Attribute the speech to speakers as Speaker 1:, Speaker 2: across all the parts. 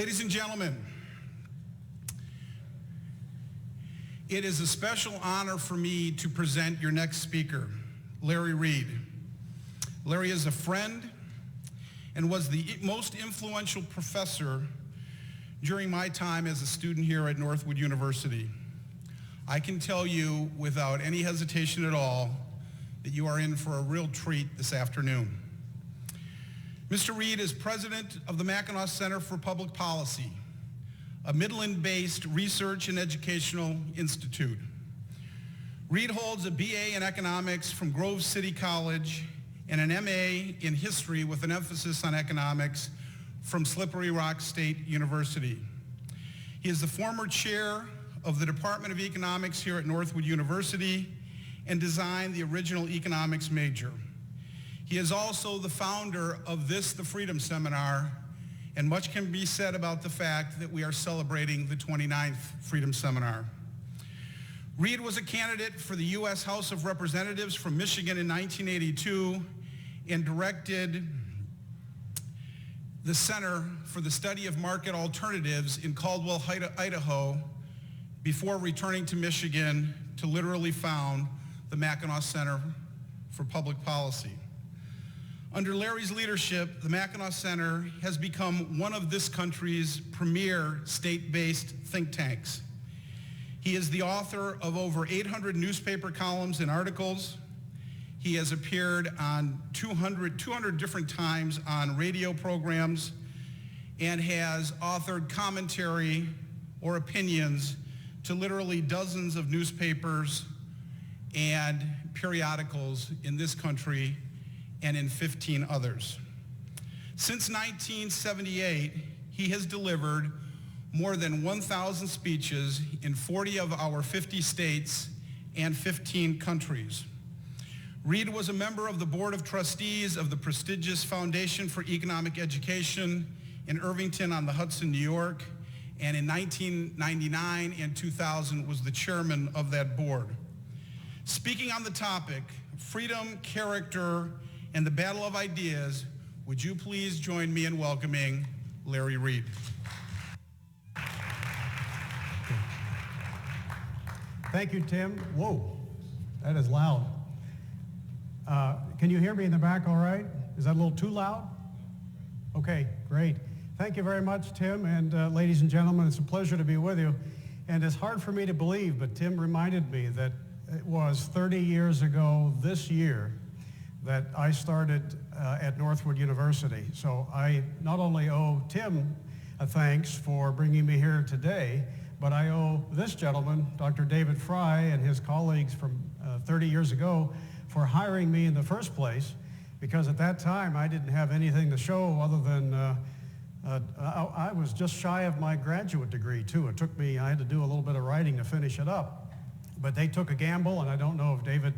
Speaker 1: Ladies and gentlemen, it is a special honor for me to present your next speaker, Larry Reid. Larry is a friend and was the most influential professor during my time as a student here at Northwood University. I can tell you without any hesitation at all that you are in for a real treat this afternoon. Mr. Reid is president of the Mackinac Center for Public Policy, a Midland-based research and educational institute. Reid holds a BA in economics from Grove City College and an MA in history with an emphasis on economics from Slippery Rock State University. He is the former chair of the Department of Economics here at Northwood University and designed the original economics major. He is also the founder of the Freedom Seminar, and much can be said about the fact that we are celebrating the 29th Freedom Seminar. Reid was a candidate for the U.S. House of Representatives from Michigan in 1982 and directed the Center for the Study of Market Alternatives in Caldwell, Idaho, before returning to Michigan to literally found the Mackinac Center for Public Policy. Under Larry's leadership, the Mackinac Center has become one of this country's premier state-based think tanks. He is the author of over 800 newspaper columns and articles. He has appeared on 200 different times on radio programs and has authored commentary or opinions to literally dozens of newspapers and periodicals in this country and in 15 others. Since 1978, he has delivered more than 1,000 speeches in 40 of our 50 states and 15 countries. Reid was a member of the Board of Trustees of the prestigious Foundation for Economic Education in Irvington on the Hudson, New York, and in 1999 and 2000 was the chairman of that board. Speaking on the topic, freedom, character, and the battle of ideas, would you please join me in welcoming Larry Reid.
Speaker 2: Thank you, Tim. Whoa, that is loud. Can you hear me in the back all right? Is that a little too loud? Okay, great. Thank you very much, Tim, and ladies and gentlemen, it's a pleasure to be with you. And it's hard for me to believe, but Tim reminded me that it was 30 years ago this year that I started at Northwood University. So I not only owe Tim a thanks for bringing me here today, but I owe this gentleman, Dr. David Fry, and his colleagues from 30 years ago for hiring me in the first place, because at that time I didn't have anything to show other than I was just shy of my graduate degree too. I had to do a little bit of writing to finish it up. But they took a gamble, and I don't know if David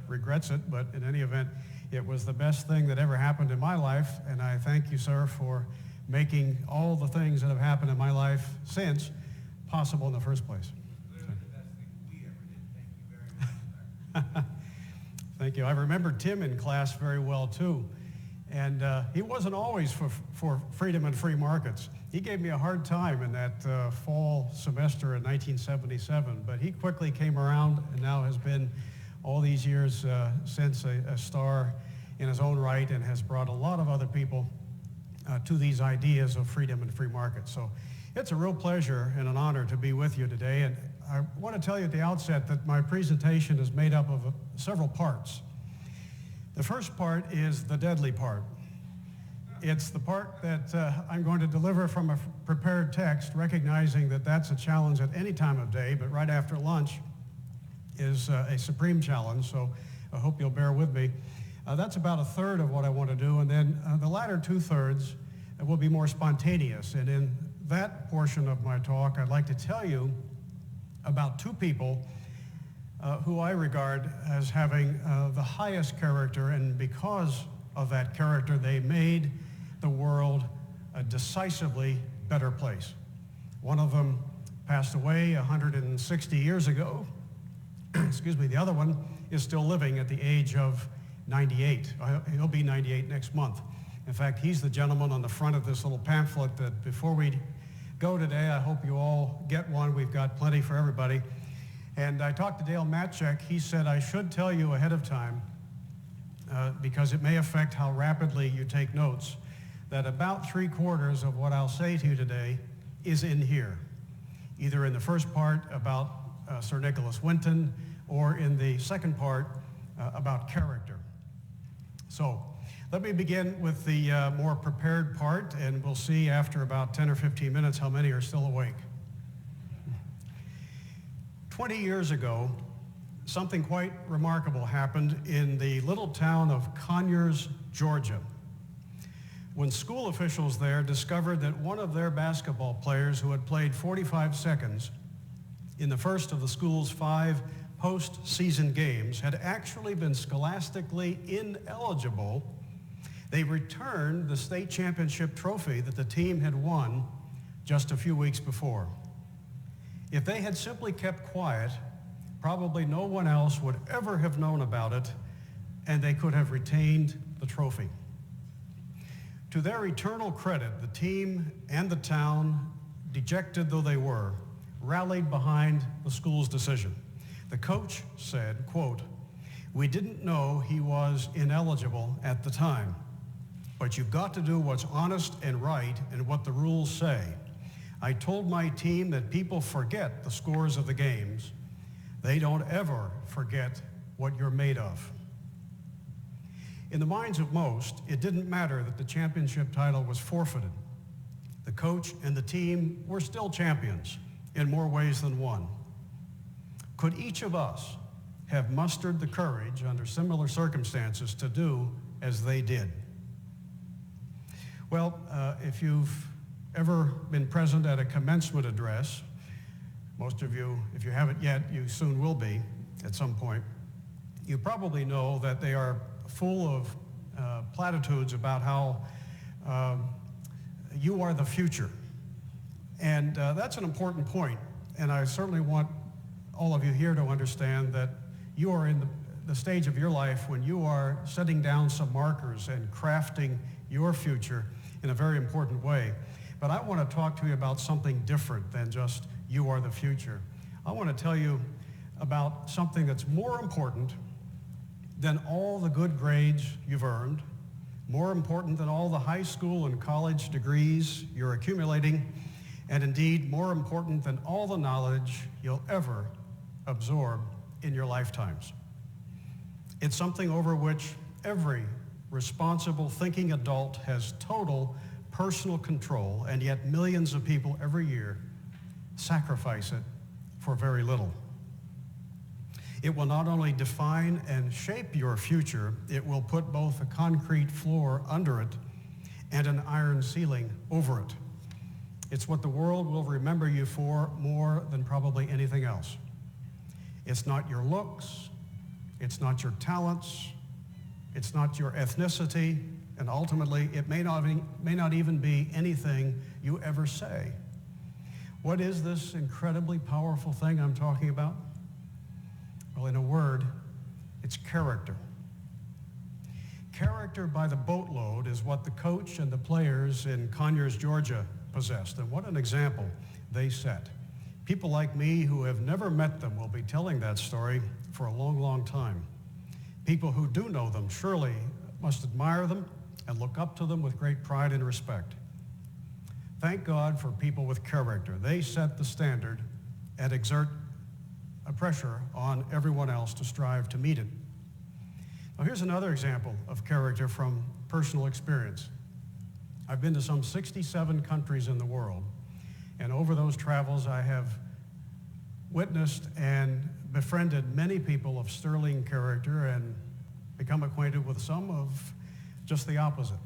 Speaker 2: regrets it, but in any event, it was the best thing that ever happened in my life, and I thank you, sir, for making all the things that have happened in my life since possible in the first place.
Speaker 3: Literally the best thing we ever did. Thank you very much, sir.
Speaker 2: Thank you. I remember Tim in class very well, too. And he wasn't always for freedom and free markets. He gave me a hard time in that fall semester in 1977, but he quickly came around and now has been all these years since a star in his own right and has brought a lot of other people to these ideas of freedom and free markets. So it's a real pleasure and an honor to be with you today. And I want to tell you at the outset that my presentation is made up of several parts. The first part is the deadly part. It's the part that I'm going to deliver from a prepared text, recognizing that that's a challenge at any time of day, but right after lunch is a supreme challenge, so I hope you'll bear with me. That's about a third of what I want to do, and then the latter two-thirds will be more spontaneous. And in that portion of my talk, I'd like to tell you about two people who I regard as having the highest character, and because of that character, they made the world a decisively better place. One of them passed away 160 years ago. Excuse me, the other one is still living at the age of 98. He'll be 98 next month. In fact, he's the gentleman on the front of this little pamphlet that before we go today. I hope you all get one. We've got plenty for everybody. And I talked to Dale Matchek. He said I should tell you ahead of time, because it may affect how rapidly you take notes, that about 3/4 of what I'll say to you today is in here, either in the first part about Sir Nicholas Winton or in the second part about character. So let me begin with the more prepared part, and we'll see after about 10 or 15 minutes how many are still awake. 20 years ago, something quite remarkable happened in the little town of Conyers, Georgia, when school officials there discovered that one of their basketball players who had played 45 seconds in the first of the school's 5 post-season games had actually been scholastically ineligible. They returned the state championship trophy that the team had won just a few weeks before. If they had simply kept quiet, probably no one else would ever have known about it, and they could have retained the trophy. To their eternal credit, the team and the town, dejected though they were, rallied behind the school's decision. The coach said, quote, "We didn't know he was ineligible at the time, but you've got to do what's honest and right and what the rules say. I told my team that people forget the scores of the games. They don't ever forget what you're made of." In the minds of most, it didn't matter that the championship title was forfeited. The coach and the team were still champions in more ways than one. Could each of us have mustered the courage under similar circumstances to do as they did? Well, if you've ever been present at a commencement address, most of you, if you haven't yet, you soon will be at some point, you probably know that they are full of platitudes about how you are the future. And that's an important point, and I certainly want all of you here to understand that you are in the stage of your life when you are setting down some markers and crafting your future in a very important way. But I want to talk to you about something different than just you are the future. I want to tell you about something that's more important than all the good grades you've earned, more important than all the high school and college degrees you're accumulating, and indeed more important than all the knowledge you'll ever absorb in your lifetimes. It's something over which every responsible thinking adult has total personal control, and yet millions of people every year sacrifice it for very little. It will not only define and shape your future, it will put both a concrete floor under it and an iron ceiling over it. It's what the world will remember you for more than probably anything else. It's not your looks, it's not your talents, it's not your ethnicity, and ultimately it may not even be anything you ever say. What is this incredibly powerful thing I'm talking about? Well, in a word, it's character. Character by the boatload is what the coach and the players in Conyers, Georgia possessed, and what an example they set. People like me who have never met them will be telling that story for a long, long time. People who do know them surely must admire them and look up to them with great pride and respect. Thank God for people with character. They set the standard and exert a pressure on everyone else to strive to meet it. Now, here's another example of character from personal experience. I've been to some 67 countries in the world, and over those travels I have witnessed and befriended many people of sterling character and become acquainted with some of just the opposite.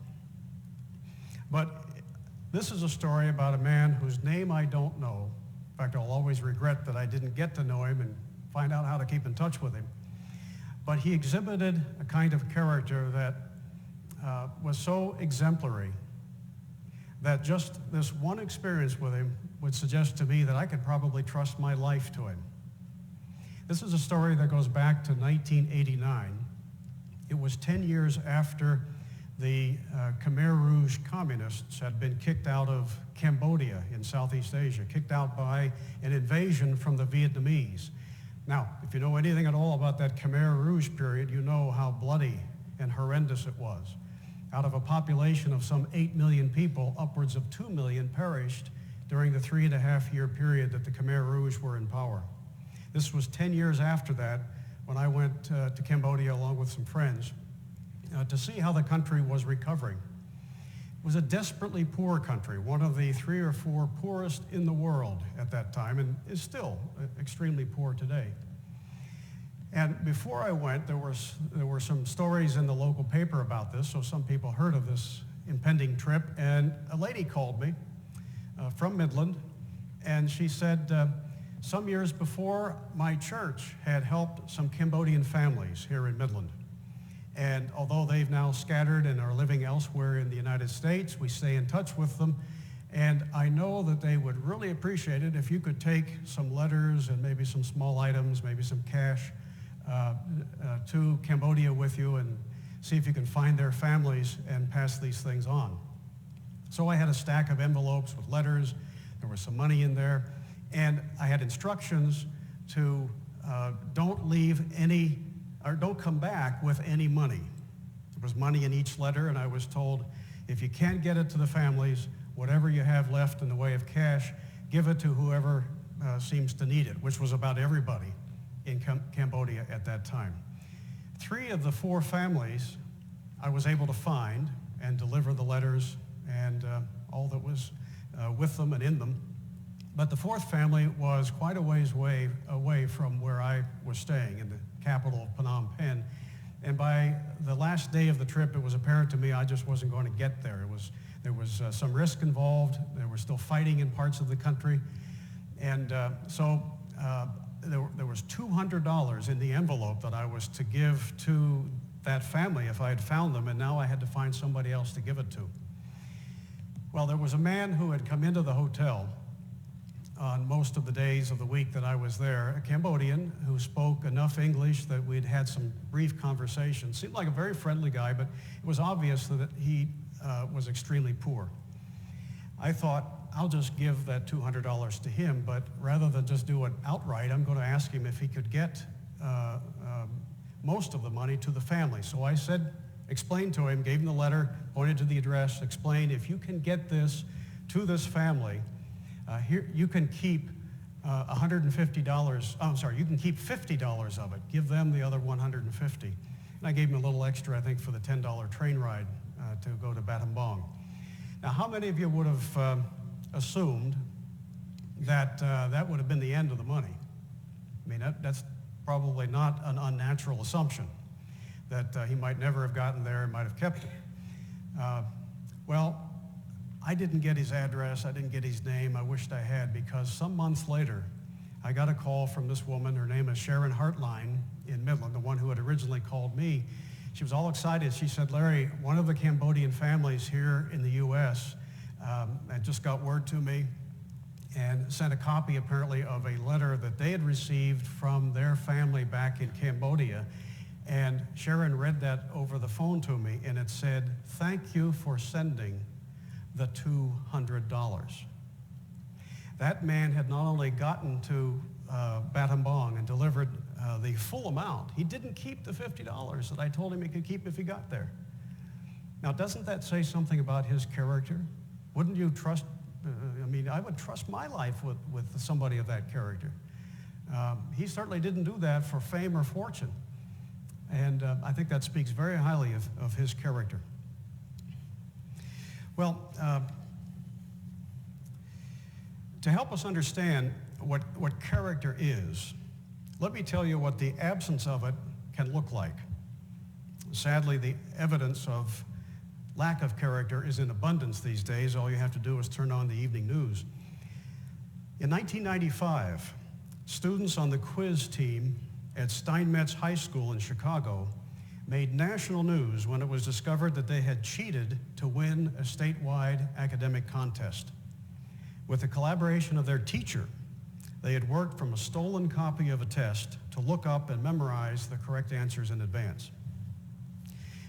Speaker 2: But this is a story about a man whose name I don't know. In fact, I'll always regret that I didn't get to know him and find out how to keep in touch with him. But he exhibited a kind of character that was so exemplary that just this one experience with him would suggest to me that I could probably trust my life to him. This is a story that goes back to 1989. It was 10 years after the Khmer Rouge communists had been kicked out of Cambodia in Southeast Asia, kicked out by an invasion from the Vietnamese. Now, if you know anything at all about that Khmer Rouge period, you know how bloody and horrendous it was. Out of a population of some 8 million people, upwards of 2 million perished during the 3.5-year period that the Khmer Rouge were in power. This was 10 years after that when I went to Cambodia along with some friends to see how the country was recovering. It was a desperately poor country, one of the 3 or 4 poorest in the world at that time, and is still extremely poor today. And before I went, there were some stories in the local paper about this, so some people heard of this impending trip, and a lady called me from Midland, and she said, some years before, my church had helped some Cambodian families here in Midland. And although they've now scattered and are living elsewhere in the United States, we stay in touch with them. And I know that they would really appreciate it if you could take some letters and maybe some small items, maybe some cash to Cambodia with you and see if you can find their families and pass these things on. So I had a stack of envelopes with letters. There was some money in there. And I had instructions to don't leave any, or don't come back with any money. There was money in each letter, and I was told, if you can't get it to the families, whatever you have left in the way of cash, give it to whoever seems to need it, which was about everybody in Cambodia at that time. 3 of the 4 families I was able to find and deliver the letters and all that was with them and in them. But the 4th family was quite a ways away from where I was staying in the capital of Phnom Penh. And by the last day of the trip, it was apparent to me I just wasn't going to get there. There was some risk involved. There was still fighting in parts of the country. And so there was $200 in the envelope that I was to give to that family if I had found them, and now I had to find somebody else to give it to. Well, there was a man who had come into the hotel on most of the days of the week that I was there, a Cambodian who spoke enough English that we'd had some brief conversations. Seemed like a very friendly guy, but it was obvious that he was extremely poor. I thought, I'll just give that $200 to him, but rather than just do it outright, I'm going to ask him if he could get most of the money to the family. So I explained to him, gave him the letter, pointed to the address, explained, if you can get this to this family, here you can keep $150. I'm sorry, you can keep $50 of it. Give them the other $150. And I gave him a little extra, I think, for the $10 train ride to go to Battambang. Now, how many of you would have assumed that that would have been the end of the money? I mean, that's probably not an unnatural assumption, that he might never have gotten there and might have kept it. Well, I didn't get his address, I didn't get his name, I wished I had, because some months later, I got a call from this woman. Her name is Sharon Hartline in Midland, the one who had originally called me. She was all excited. She said, Larry, one of the Cambodian families here in the U.S. Had just got word to me and sent a copy, apparently, of a letter that they had received from their family back in Cambodia. And Sharon read that over the phone to me, and it said, thank you for sending the $200. That man had not only gotten to Battambang and delivered the full amount, he didn't keep the $50 that I told him he could keep if he got there. Now, doesn't that say something about his character? Wouldn't you trust, I would trust my life with somebody of that character. He certainly didn't do that for fame or fortune. And I think that speaks very highly of his character. Well, to help us understand what character is, let me tell you what the absence of it can look like. Sadly, the evidence of lack of character is in abundance these days. All you have to do is turn on the evening news. In 1995, students on the quiz team at Steinmetz High School in Chicago made national news when it was discovered that they had cheated to win a statewide academic contest. With the collaboration of their teacher, they had worked from a stolen copy of a test to look up and memorize the correct answers in advance.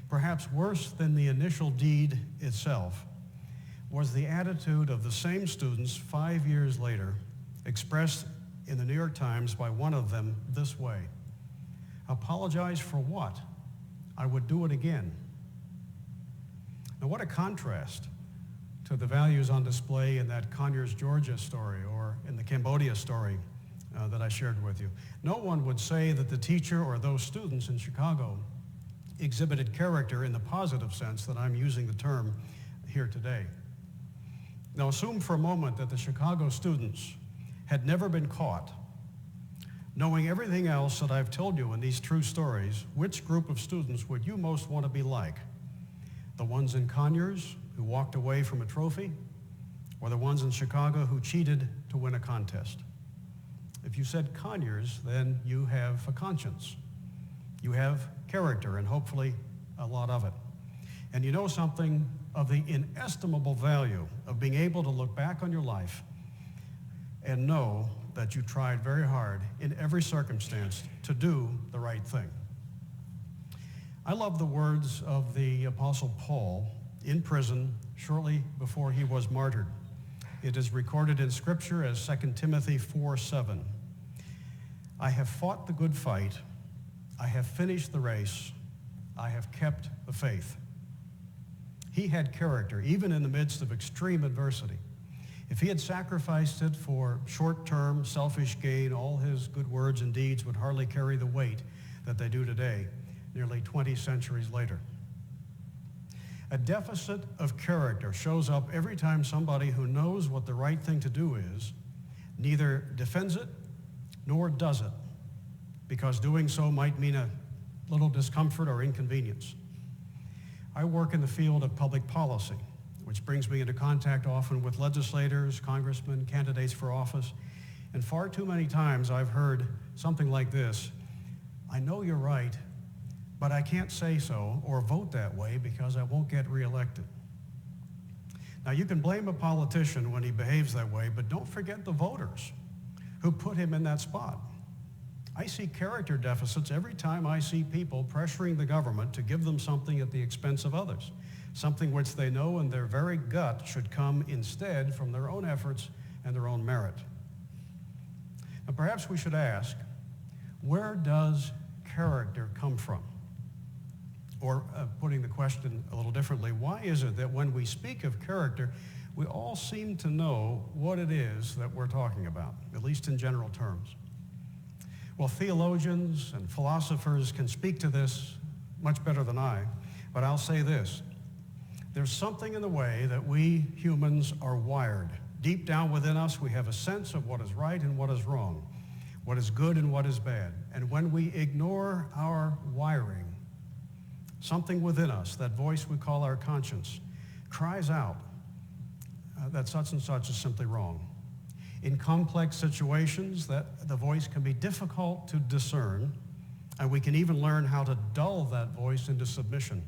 Speaker 2: perhaps worse than the initial deed itself, was the attitude of the same students 5 years later, expressed in the New York Times by one of them this way: "Apologize for what? I would do it again." Now, what a contrast to the values on display in that Conyers, Georgia story or in the Cambodia story that I shared with you. No one would say that the teacher or those students in Chicago exhibited character in the positive sense that I'm using the term here today. Now, assume for a moment that the Chicago students had never been caught. Knowing everything else that I've told you in these true stories, which group of students would you most want to be like? The ones in Conyers who walked away from a trophy, or the ones in Chicago who cheated to win a contest? If you said Conyers, then you have a conscience. You have character, and hopefully a lot of it. And you know something of the inestimable value of being able to look back on your life and know that you tried very hard in every circumstance to do the right thing. I love the words of the Apostle Paul in prison shortly before he was martyred. It is recorded in Scripture as 2 Timothy 4:7. "I have fought the good fight. I have finished the race. I have kept the faith." He had character, even in the midst of extreme adversity. If he had sacrificed it for short-term, selfish gain, all his good words and deeds would hardly carry the weight that they do today, nearly 20 centuries later. A deficit of character shows up every time somebody who knows what the right thing to do is neither defends it nor does it, because doing so might mean a little discomfort or inconvenience. I work in the field of public policy, which brings me into contact often with legislators, congressmen, candidates for office, and far too many times I've heard something like this: "I know you're right, but I can't say so or vote that way because I won't get reelected." Now, you can blame a politician when he behaves that way, but don't forget the voters who put him in that spot. I see character deficits every time I see people pressuring the government to give them something at the expense of others, something which they know in their very gut should come instead from their own efforts and their own merit. Now, perhaps we should ask, where does character come from? Or putting the question a little differently, why is it that when we speak of character, we all seem to know what it is that we're talking about, at least in general terms? Well, theologians and philosophers can speak to this much better than I, but I'll say this: there's something in the way that we humans are wired. Deep down within us, we have a sense of what is right and what is wrong, what is good and what is bad. And when we ignore our wiring, something within us, that voice we call our conscience, cries out that such and such is simply wrong. In complex situations, that the voice can be difficult to discern, and we can even learn how to dull that voice into submission.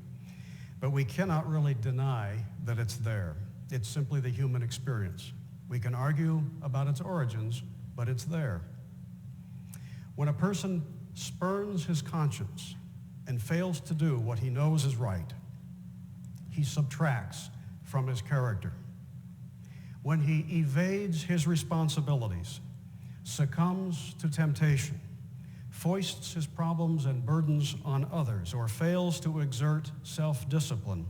Speaker 2: But we cannot really deny that it's there. It's simply the human experience. We can argue about its origins, but it's there. When a person spurns his conscience and fails to do what he knows is right, he subtracts from his character. When he evades his responsibilities, succumbs to temptation, foists his problems and burdens on others, or fails to exert self-discipline,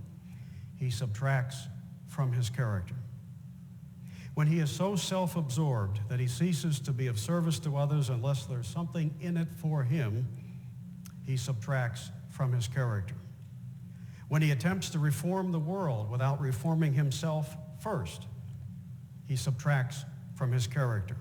Speaker 2: he subtracts from his character. When he is so self-absorbed that he ceases to be of service to others unless there's something in it for him, he subtracts from his character. When he attempts to reform the world without reforming himself first, he subtracts from his character.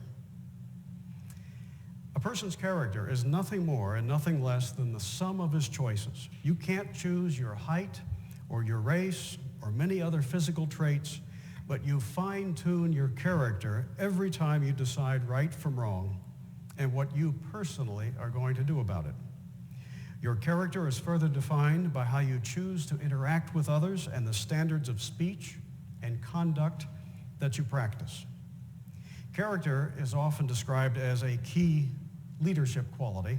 Speaker 2: A person's character is nothing more and nothing less than the sum of his choices. You can't choose your height or your race or many other physical traits, but you fine-tune your character every time you decide right from wrong and what you personally are going to do about it. Your character is further defined by how you choose to interact with others and the standards of speech and conduct that you practice. Character is often described as a key leadership quality.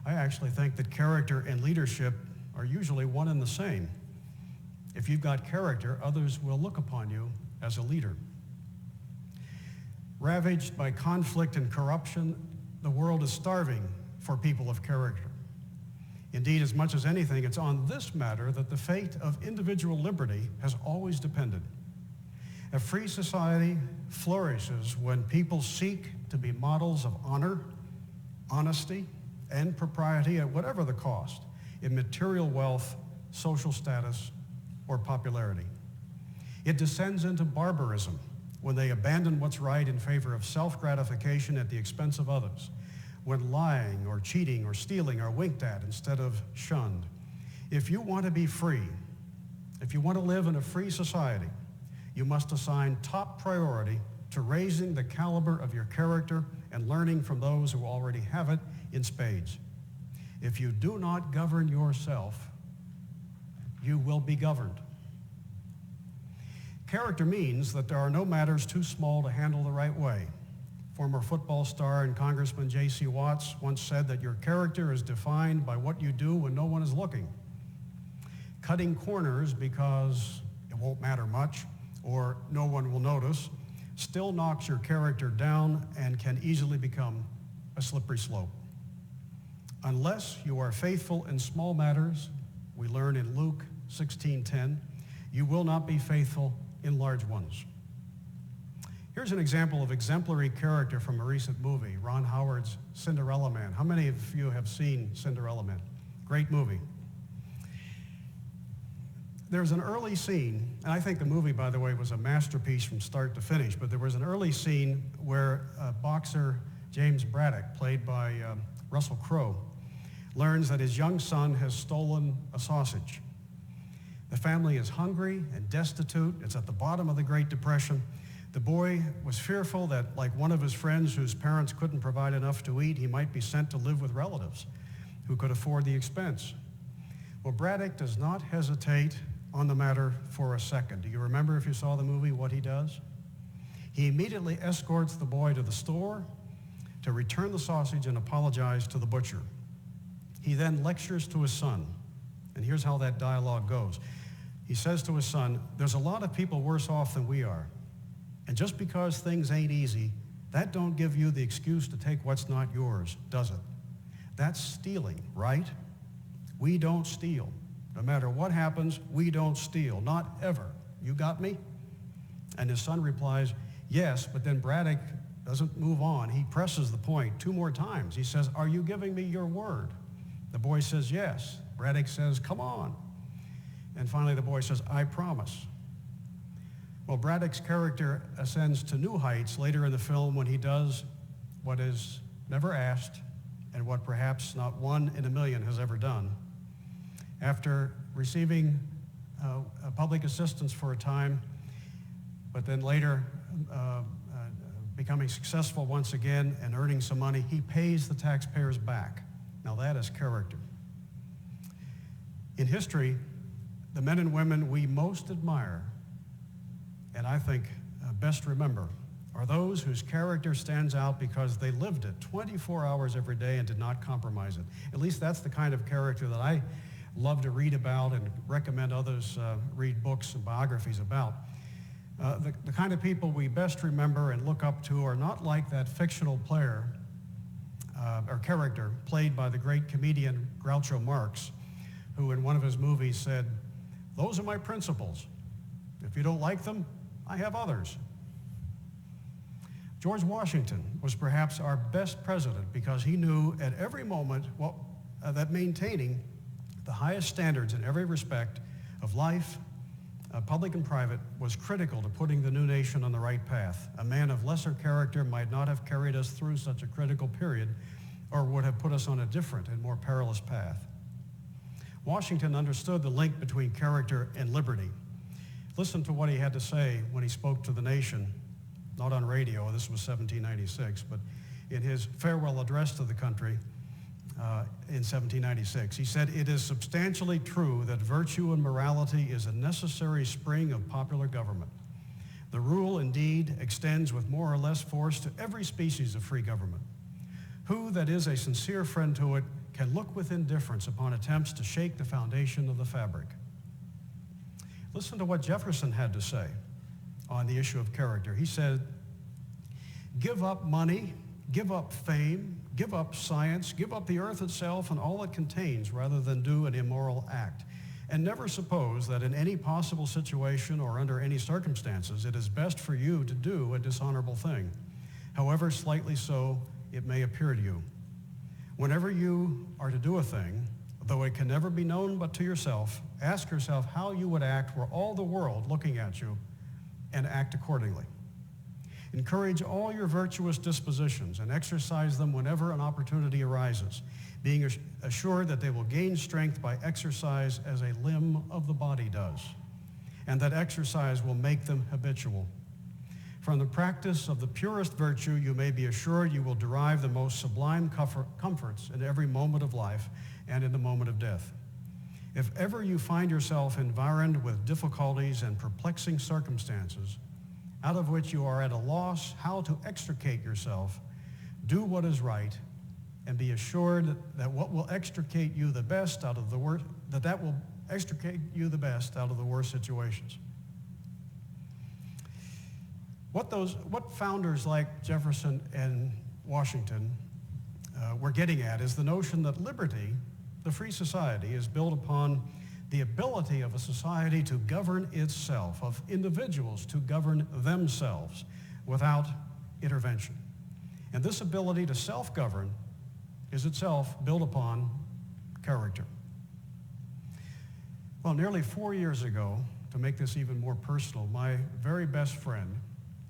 Speaker 2: I actually think that character and leadership are usually one and the same. If you've got character, others will look upon you as a leader. Ravaged by conflict and corruption, the world is starving for people of character. Indeed, as much as anything, it's on this matter that the fate of individual liberty has always depended. A free society flourishes when people seek to be models of honor, honesty, and propriety at whatever the cost, in material wealth, social status, or popularity. It descends into barbarism when they abandon what's right in favor of self-gratification at the expense of others, when lying or cheating or stealing are winked at instead of shunned. If you want to be free, if you want to live in a free society, you must assign top priority to raising the caliber of your character and learning from those who already have it in spades. If you do not govern yourself, you will be governed. Character means that there are no matters too small to handle the right way. Former football star and Congressman J.C. Watts once said that your character is defined by what you do when no one is looking. Cutting corners because it won't matter much or no one will notice still knocks your character down and can easily become a slippery slope. Unless you are faithful in small matters, we learn in Luke 16:10, you will not be faithful in large ones. Here's an example of exemplary character from a recent movie, Ron Howard's Cinderella Man. How many of you have seen Cinderella Man? Great movie. There's an early scene, and I think the movie, by the way, was a masterpiece from start to finish, but there was an early scene where boxer James Braddock, played by Russell Crowe, learns that his young son has stolen a sausage. The family is hungry and destitute. It's at the bottom of the Great Depression. The boy was fearful that, like one of his friends whose parents couldn't provide enough to eat, he might be sent to live with relatives who could afford the expense. Well, Braddock does not hesitate on the matter for a second. Do you remember, if you saw the movie, what he does? He immediately escorts the boy to the store to return the sausage and apologize to the butcher. He then lectures to his son, and here's how that dialogue goes. He says to his son, there's a lot of people worse off than we are, and just because things ain't easy, that don't give you the excuse to take what's not yours, does it? That's stealing, right? We don't steal. No matter what happens, we don't steal, not ever. You got me? And his son replies, yes, but then Braddock doesn't move on. He presses the point 2 more times. He says, are you giving me your word? The boy says, yes. Braddock says, come on. And finally the boy says, I promise. Well, Braddock's character ascends to new heights later in the film when he does what is never asked and what perhaps not one in a million has ever done. After receiving public assistance for a time, but then later becoming successful once again and earning some money, he pays the taxpayers back. Now that is character. In history, the men and women we most admire, and I think best remember, are those whose character stands out because they lived it 24 hours every day and did not compromise it. At least that's the kind of character that I love to read about and recommend others read books and biographies about. The kind of people we best remember and look up to are not like that fictional player or character played by the great comedian Groucho Marx, who in one of his movies said, those are my principles. If you don't like them, I have others. George Washington was perhaps our best president because he knew at every moment that maintaining the highest standards in every respect of life, public and private, was critical to putting the new nation on the right path. A man of lesser character might not have carried us through such a critical period or would have put us on a different and more perilous path. Washington understood the link between character and liberty. Listen to what he had to say when he spoke to the nation, not on radio, this was 1796, but in his farewell address to the country, in 1796. He said, it is substantially true that virtue and morality is a necessary spring of popular government. The rule, indeed, extends with more or less force to every species of free government. Who that is a sincere friend to it can look with indifference upon attempts to shake the foundation of the fabric. Listen to what Jefferson had to say on the issue of character. He said, "Give up money, give up fame, give up science, give up the earth itself and all it contains rather than do an immoral act. And never suppose that in any possible situation or under any circumstances it is best for you to do a dishonorable thing, however slightly so it may appear to you. Whenever you are to do a thing, though it can never be known but to yourself, ask yourself how you would act were all the world looking at you, and act accordingly. Encourage all your virtuous dispositions and exercise them whenever an opportunity arises, being assured that they will gain strength by exercise as a limb of the body does, and that exercise will make them habitual. From the practice of the purest virtue, you may be assured you will derive the most sublime comforts in every moment of life and in the moment of death. If ever you find yourself environed with difficulties and perplexing circumstances, out of which you are at a loss how to extricate yourself, do what is right, and be assured that what will extricate you the best out of the worst, that will extricate you the best out of the worst situations." What founders like Jefferson and Washington were getting at is the notion that liberty, the free society, is built upon the ability of a society to govern itself, of individuals to govern themselves without intervention. And this ability to self-govern is itself built upon character. Well, nearly 4 years ago, to make this even more personal, my very best friend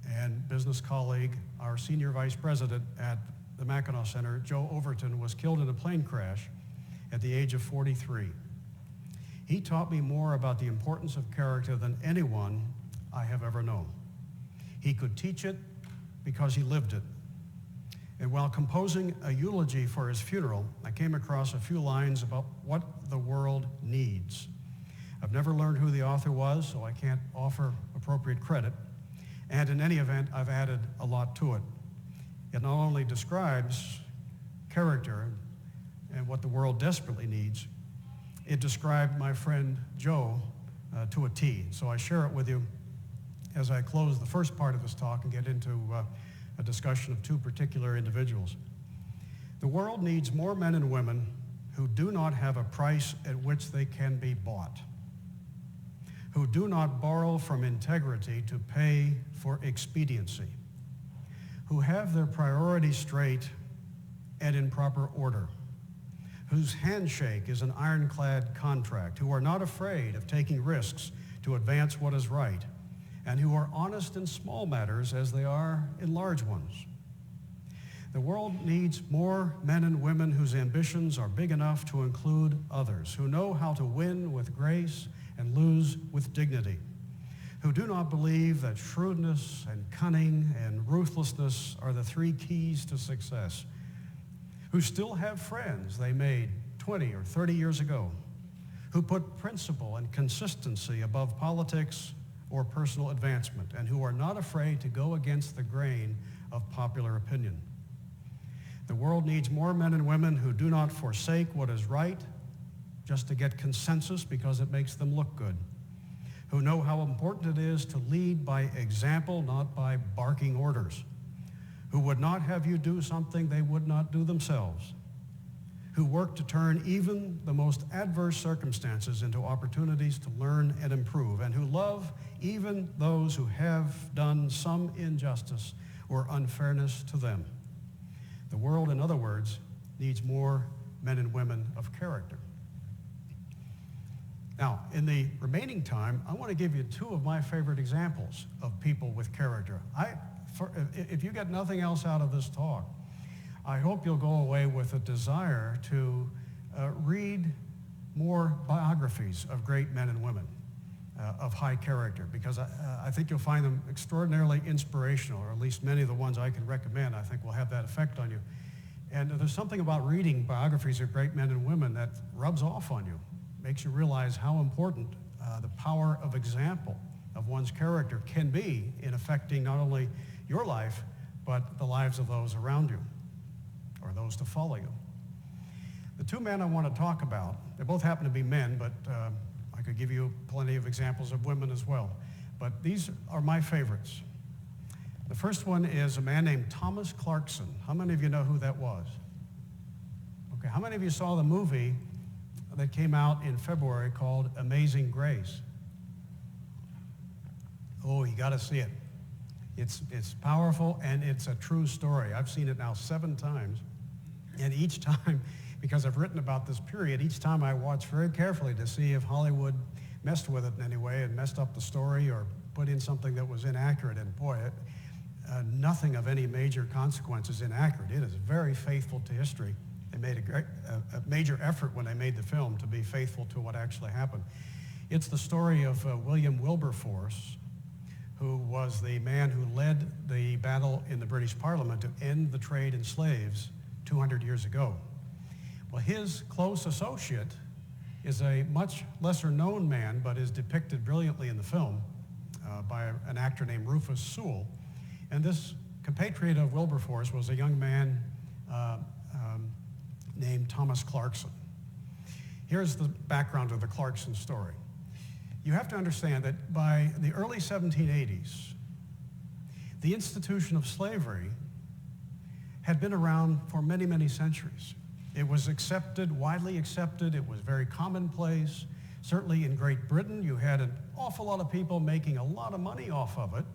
Speaker 2: and business colleague, our senior vice president at the Mackinac Center, Joe Overton, was killed in a plane crash at the age of 43. He taught me more about the importance of character than anyone I have ever known. He could teach it because he lived it. And while composing a eulogy for his funeral, I came across a few lines about what the world needs. I've never learned who the author was, so I can't offer appropriate credit. And in any event, I've added a lot to it. It not only describes character and what the world desperately needs, it described my friend Joe to a T. So I share it with you as I close the first part of this talk and get into a discussion of two particular individuals. The world needs more men and women who do not have a price at which they can be bought, who do not borrow from integrity to pay for expediency, who have their priorities straight and in proper order, whose handshake is an ironclad contract, who are not afraid of taking risks to advance what is right, and who are honest in small matters as they are in large ones. The world needs more men and women whose ambitions are big enough to include others, who know how to win with grace and lose with dignity, who do not believe that shrewdness and cunning and ruthlessness are the three keys to success, who still have friends they made 20 or 30 years ago, who put principle and consistency above politics or personal advancement, and who are not afraid to go against the grain of popular opinion. The world needs more men and women who do not forsake what is right just to get consensus because it makes them look good, who know how important it is to lead by example, not by barking orders, who would not have you do something they would not do themselves, who work to turn even the most adverse circumstances into opportunities to learn and improve, and who love even those who have done some injustice or unfairness to them. The world, in other words, needs more men and women of character. Now, in the remaining time, I want to give you two of my favorite examples of people with character. If you get nothing else out of this talk, I hope you'll go away with a desire to read more biographies of great men and women of high character, because I think you'll find them extraordinarily inspirational, or at least many of the ones I can recommend I think will have that effect on you. And there's something about reading biographies of great men and women that rubs off on you, makes you realize how important the power of example of one's character can be in affecting not only your life, but the lives of those around you, or those to follow you. The two men I want to talk about, they both happen to be men, but I could give you plenty of examples of women as well. But these are my favorites. The first one is a man named Thomas Clarkson. How many of you know who that was? Okay, how many of you saw the movie that came out in February called Amazing Grace? Oh, you got to see it. It's powerful, and it's a true story. I've seen it now 7 times, and each time, because I've written about this period, each time I watch very carefully to see if Hollywood messed with it in any way and messed up the story or put in something that was inaccurate. And boy, nothing of any major consequence is inaccurate. It is very faithful to history. They made a major effort when they made the film to be faithful to what actually happened. It's the story of William Wilberforce, who was the man who led the battle in the British Parliament to end the trade in slaves 200 years ago. Well, his close associate is a much lesser known man, but is depicted brilliantly in the film by an actor named Rufus Sewell. And this compatriot of Wilberforce was a young man named Thomas Clarkson. Here's the background of the Clarkson story. You have to understand that by the early 1780s, the institution of slavery had been around for many, many centuries. It was accepted, widely accepted. It was very commonplace. Certainly in Great Britain, you had an awful lot of people making a lot of money off of it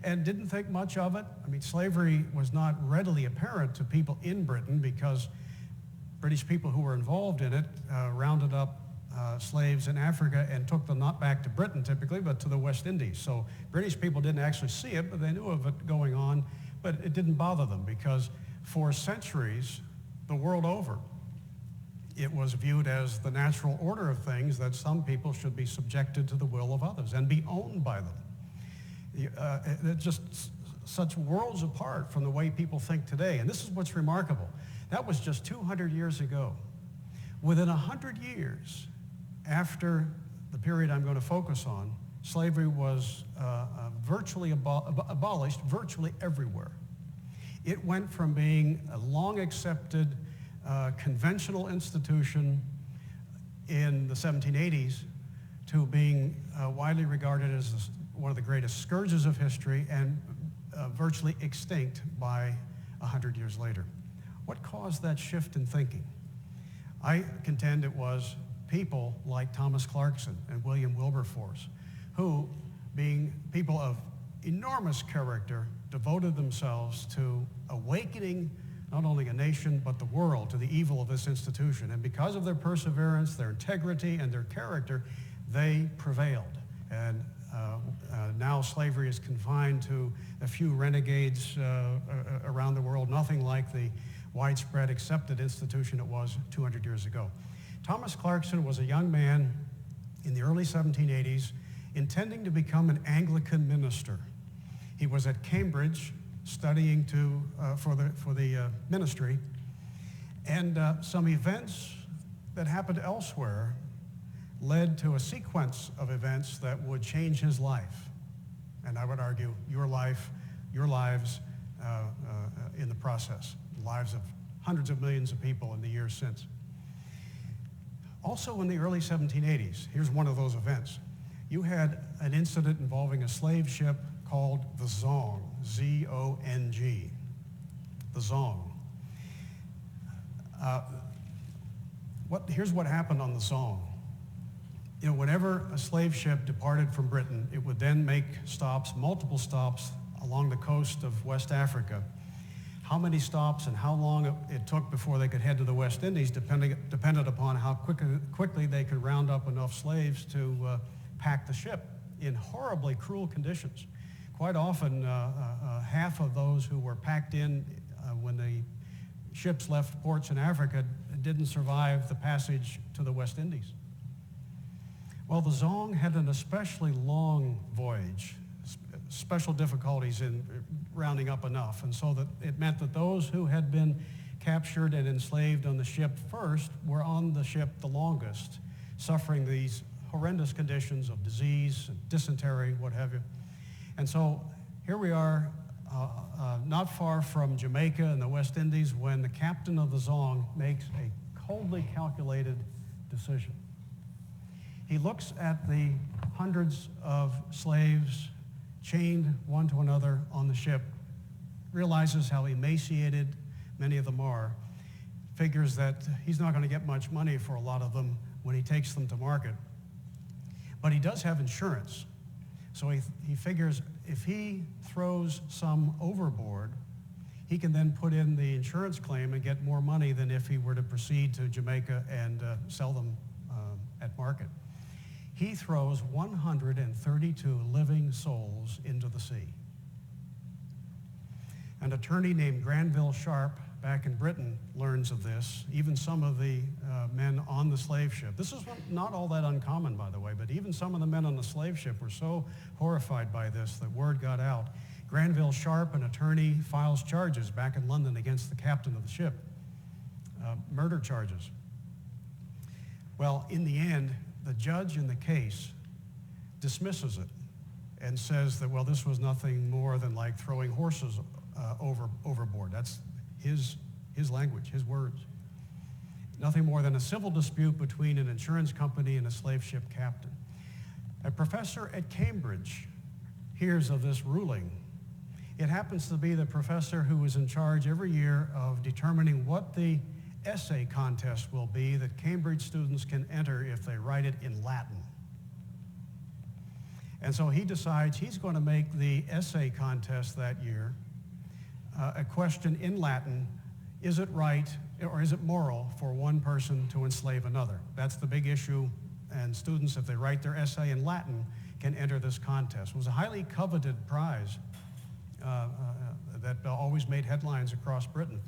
Speaker 2: and didn't think much of it. I mean, slavery was not readily apparent to people in Britain because British people who were involved in it rounded up slaves in Africa and took them not back to Britain typically, but to the West Indies. So British people didn't actually see it, but they knew of it going on, but it didn't bother them because for centuries, the world over, it was viewed as the natural order of things that some people should be subjected to the will of others and be owned by them. It's just such worlds apart from the way people think today. And this is what's remarkable. That was just 200 years ago. Within 100 years after the period I'm going to focus on, slavery was virtually abolished virtually everywhere. It went from being a long accepted conventional institution in the 1780s to being widely regarded as one of the greatest scourges of history and virtually extinct by 100 years later. What caused that shift in thinking? I contend it was people like Thomas Clarkson and William Wilberforce, who, being people of enormous character, devoted themselves to awakening not only a nation, but the world to the evil of this institution. And because of their perseverance, their integrity, and their character, they prevailed. And now slavery is confined to a few renegades around the world, nothing like the widespread accepted institution it was 200 years ago. Thomas Clarkson was a young man in the early 1780s intending to become an Anglican minister. He was at Cambridge studying for the ministry, and some events that happened elsewhere led to a sequence of events that would change his life. And I would argue your life, your lives in the process, the lives of hundreds of millions of people in the years since. Also in the early 1780s, here's one of those events. You had an incident involving a slave ship called the Zong, Z-O-N-G, the Zong. Here's what happened on the Zong. You know, whenever a slave ship departed from Britain, it would then make stops, multiple stops along the coast of West Africa. How many stops and how long it took before they could head to the West Indies depended upon how quickly they could round up enough slaves to pack the ship in horribly cruel conditions. Quite often, half of those who were packed in when the ships left ports in Africa didn't survive the passage to the West Indies. Well, the Zong had an especially long voyage, special difficulties in rounding up enough, and so that it meant that those who had been captured and enslaved on the ship first were on the ship the longest, suffering these horrendous conditions of disease, dysentery, what have you. And so here we are, not far from Jamaica and the West Indies, when the captain of the Zong makes a coldly calculated decision. He looks at the hundreds of slaves chained one to another on the ship, realizes how emaciated many of them are, figures that he's not going to get much money for a lot of them when he takes them to market. But he does have insurance. So he figures if he throws some overboard, he can then put in the insurance claim and get more money than if he were to proceed to Jamaica and sell them at market. He throws 132 living souls into the sea. An attorney named Granville Sharp back in Britain learns of this, even some of the men on the slave ship. This is not all that uncommon, by the way, but even some of the men on the slave ship were so horrified by this that word got out. Granville Sharp, an attorney, files charges back in London against the captain of the ship, murder charges. Well, in the end, the judge in the case dismisses it and says that, well, this was nothing more than like throwing horses overboard. That's his language, his words. Nothing more than a civil dispute between an insurance company and a slave ship captain. A professor at Cambridge hears of this ruling. It happens to be the professor who is in charge every year of determining what the essay contest will be that Cambridge students can enter if they write it in Latin. And so he decides he's going to make the essay contest that year a question in Latin: is it right or is it moral for one person to enslave another? That's the big issue, and students, if they write their essay in Latin, can enter this contest. It was a highly coveted prize that always made headlines across Britain.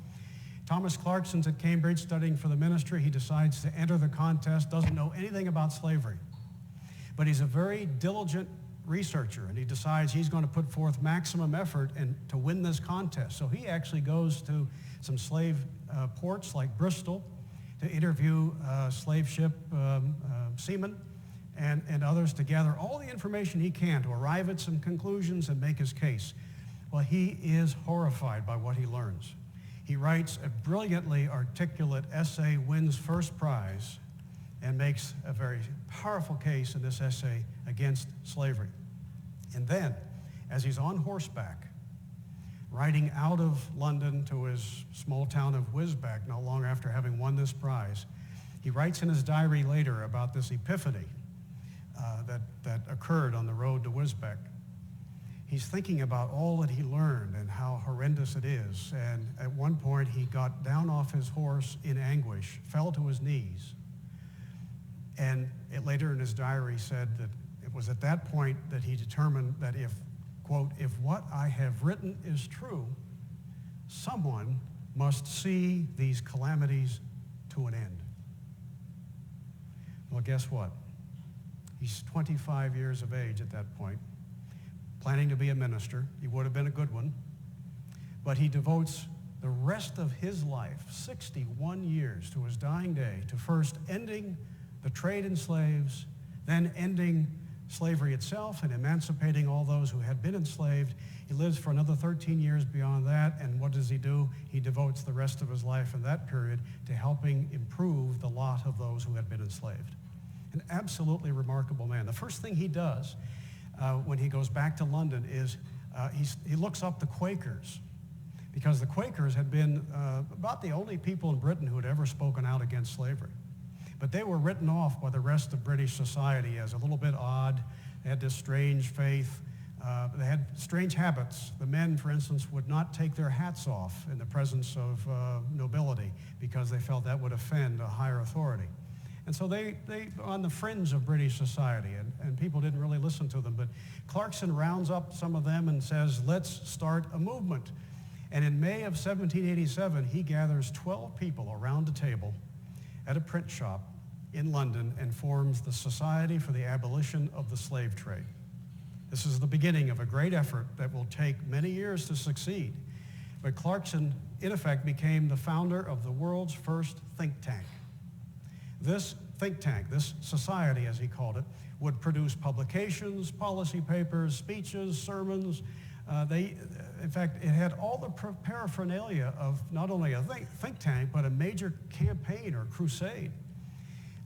Speaker 2: Thomas Clarkson's at Cambridge studying for the ministry. He decides to enter the contest, doesn't know anything about slavery, but he's a very diligent researcher, and he decides he's going to put forth maximum effort to win this contest. So he actually goes to some slave ports like Bristol to interview slave ship seamen and others to gather all the information he can to arrive at some conclusions and make his case. Well, he is horrified by what he learns. He writes a brilliantly articulate essay, wins first prize, and makes a very powerful case in this essay against slavery. And then, as he's on horseback, riding out of London to his small town of Wisbech not long after having won this prize, he writes in his diary later about this epiphany that occurred on the road to Wisbech. He's thinking about all that he learned and how horrendous it is. And at one point, he got down off his horse in anguish, fell to his knees. And later in his diary said that it was at that point that he determined that if, quote, if what I have written is true, someone must see these calamities to an end. Well, guess what? He's 25 years of age at that point, planning to be a minister. He would have been a good one. But he devotes the rest of his life, 61 years to his dying day, to first ending the trade in slaves, then ending slavery itself and emancipating all those who had been enslaved. He lives for another 13 years beyond that, and what does he do? He devotes the rest of his life in that period to helping improve the lot of those who had been enslaved. An absolutely remarkable man. The first thing he does when he goes back to London is he looks up the Quakers, because the Quakers had been about the only people in Britain who had ever spoken out against slavery. But they were written off by the rest of British society as a little bit odd. They had this strange faith. They had strange habits. The men, for instance, would not take their hats off in the presence of nobility because they felt that would offend a higher authority. And so they on the fringe of British society, and people didn't really listen to them. But Clarkson rounds up some of them and says, let's start a movement. And in May of 1787, he gathers 12 people around a table at a print shop in London and forms the Society for the Abolition of the Slave Trade. This is the beginning of a great effort that will take many years to succeed. But Clarkson, in effect, became the founder of the world's first think tank. This think tank, this society, as he called it, would produce publications, policy papers, speeches, sermons, In fact, it had all the paraphernalia of not only a think tank, but a major campaign or crusade.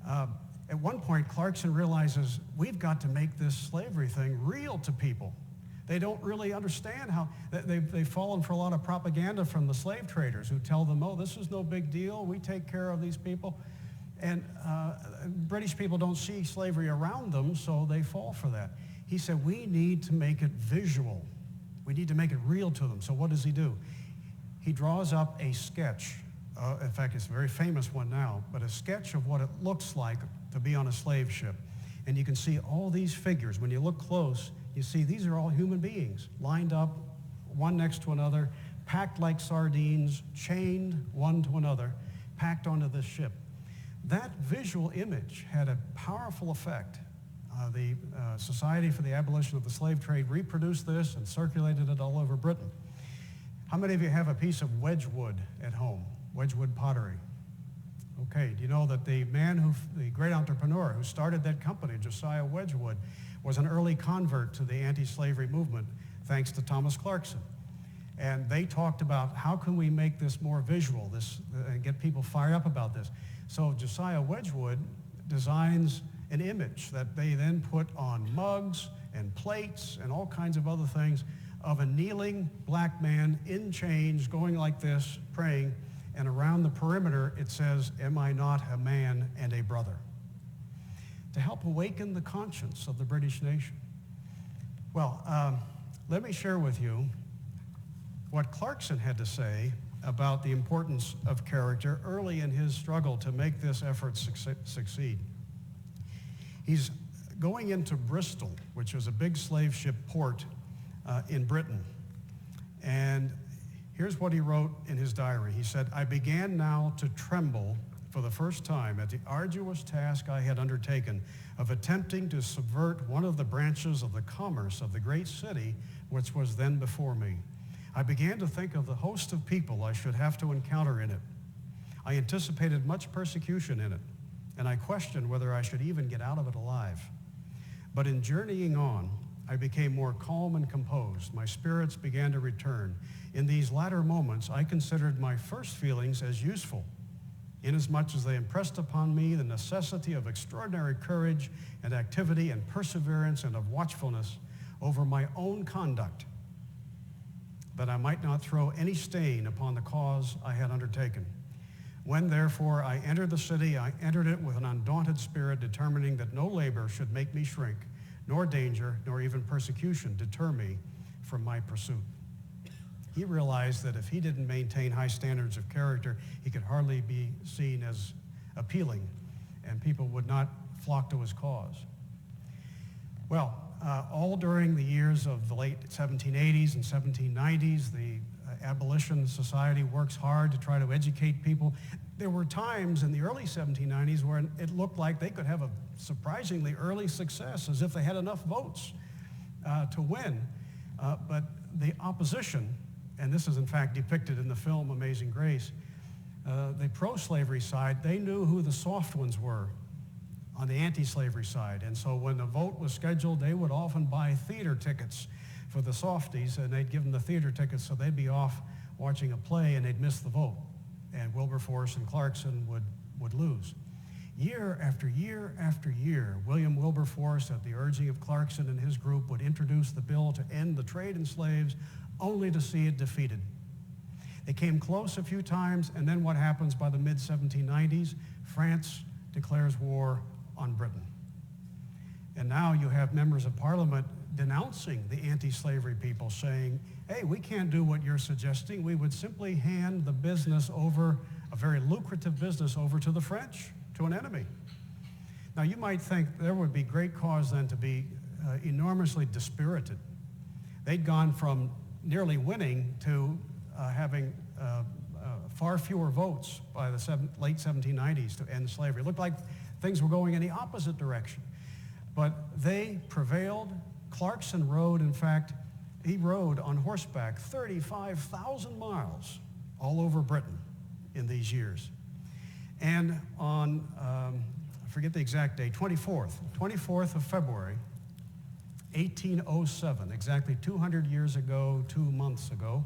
Speaker 2: At one point, Clarkson realizes we've got to make this slavery thing real to people. They don't really understand how, they've fallen for a lot of propaganda from the slave traders who tell them, oh, this is no big deal, we take care of these people. And British people don't see slavery around them, so they fall for that. He said, we need to make it visual. We need to make it real to them. So what does he do? He draws up a sketch. In fact, it's a very famous one now, but a sketch of what it looks like to be on a slave ship. And you can see all these figures. When you look close, you see these are all human beings, lined up, one next to another, packed like sardines, chained one to another, packed onto this ship. That visual image had a powerful effect. The Society for the Abolition of the Slave Trade reproduced this and circulated it all over Britain. How many of you have a piece of Wedgwood at home? Wedgwood pottery. Okay, do you know that the great entrepreneur who started that company, Josiah Wedgwood, was an early convert to the anti-slavery movement, thanks to Thomas Clarkson. And they talked about how can we make this more visual, and get people fired up about this. So Josiah Wedgwood designs an image that they then put on mugs and plates and all kinds of other things of a kneeling black man in chains going like this, praying, and around the perimeter it says, "Am I not a man and a brother?" To help awaken the conscience of the British nation. Well, let me share with you what Clarkson had to say about the importance of character early in his struggle to make this effort succeed. He's going into Bristol, which was a big slave ship port in Britain. And here's what he wrote in his diary. He said, "I began now to tremble for the first time at the arduous task I had undertaken of attempting to subvert one of the branches of the commerce of the great city which was then before me. I began to think of the host of people I should have to encounter in it. I anticipated much persecution in it, and I questioned whether I should even get out of it alive. But in journeying on, I became more calm and composed. My spirits began to return. In these latter moments, I considered my first feelings as useful, inasmuch as they impressed upon me the necessity of extraordinary courage and activity and perseverance and of watchfulness over my own conduct, that I might not throw any stain upon the cause I had undertaken. When, therefore, I entered the city, I entered it with an undaunted spirit, determining that no labor should make me shrink, nor danger, nor even persecution deter me from my pursuit." He realized that if he didn't maintain high standards of character, he could hardly be seen as appealing, and people would not flock to his cause. Well, all during the years of the late 1780s and 1790s, the Abolition Society works hard to try to educate people. There were times in the early 1790s where it looked like they could have a surprisingly early success, as if they had enough votes to win. But the opposition, and this is in fact depicted in the film Amazing Grace, the pro-slavery side, they knew who the soft ones were on the anti-slavery side. And so when the vote was scheduled, they would often buy theater tickets for the softies, and they'd give them the theater tickets so they'd be off watching a play and they'd miss the vote. And Wilberforce and Clarkson would lose. Year after year after year, William Wilberforce, at the urging of Clarkson and his group, would introduce the bill to end the trade in slaves, only to see it defeated. They came close a few times, and then what happens by the mid-1790s? France declares war on Britain. And now you have members of Parliament denouncing the anti-slavery people, saying, hey, we can't do what you're suggesting. We would simply hand the business over, a very lucrative business, over to the French, to an enemy. Now, you might think there would be great cause then to be enormously dispirited. They'd gone from nearly winning to having far fewer votes by the late 1790s to end slavery. It looked like things were going in the opposite direction. But they prevailed. Clarkson rode, in fact, he rode on horseback 35,000 miles all over Britain in these years. And on, I forget the exact date, 24th of February 1807, exactly 200 years ago, 2 months ago.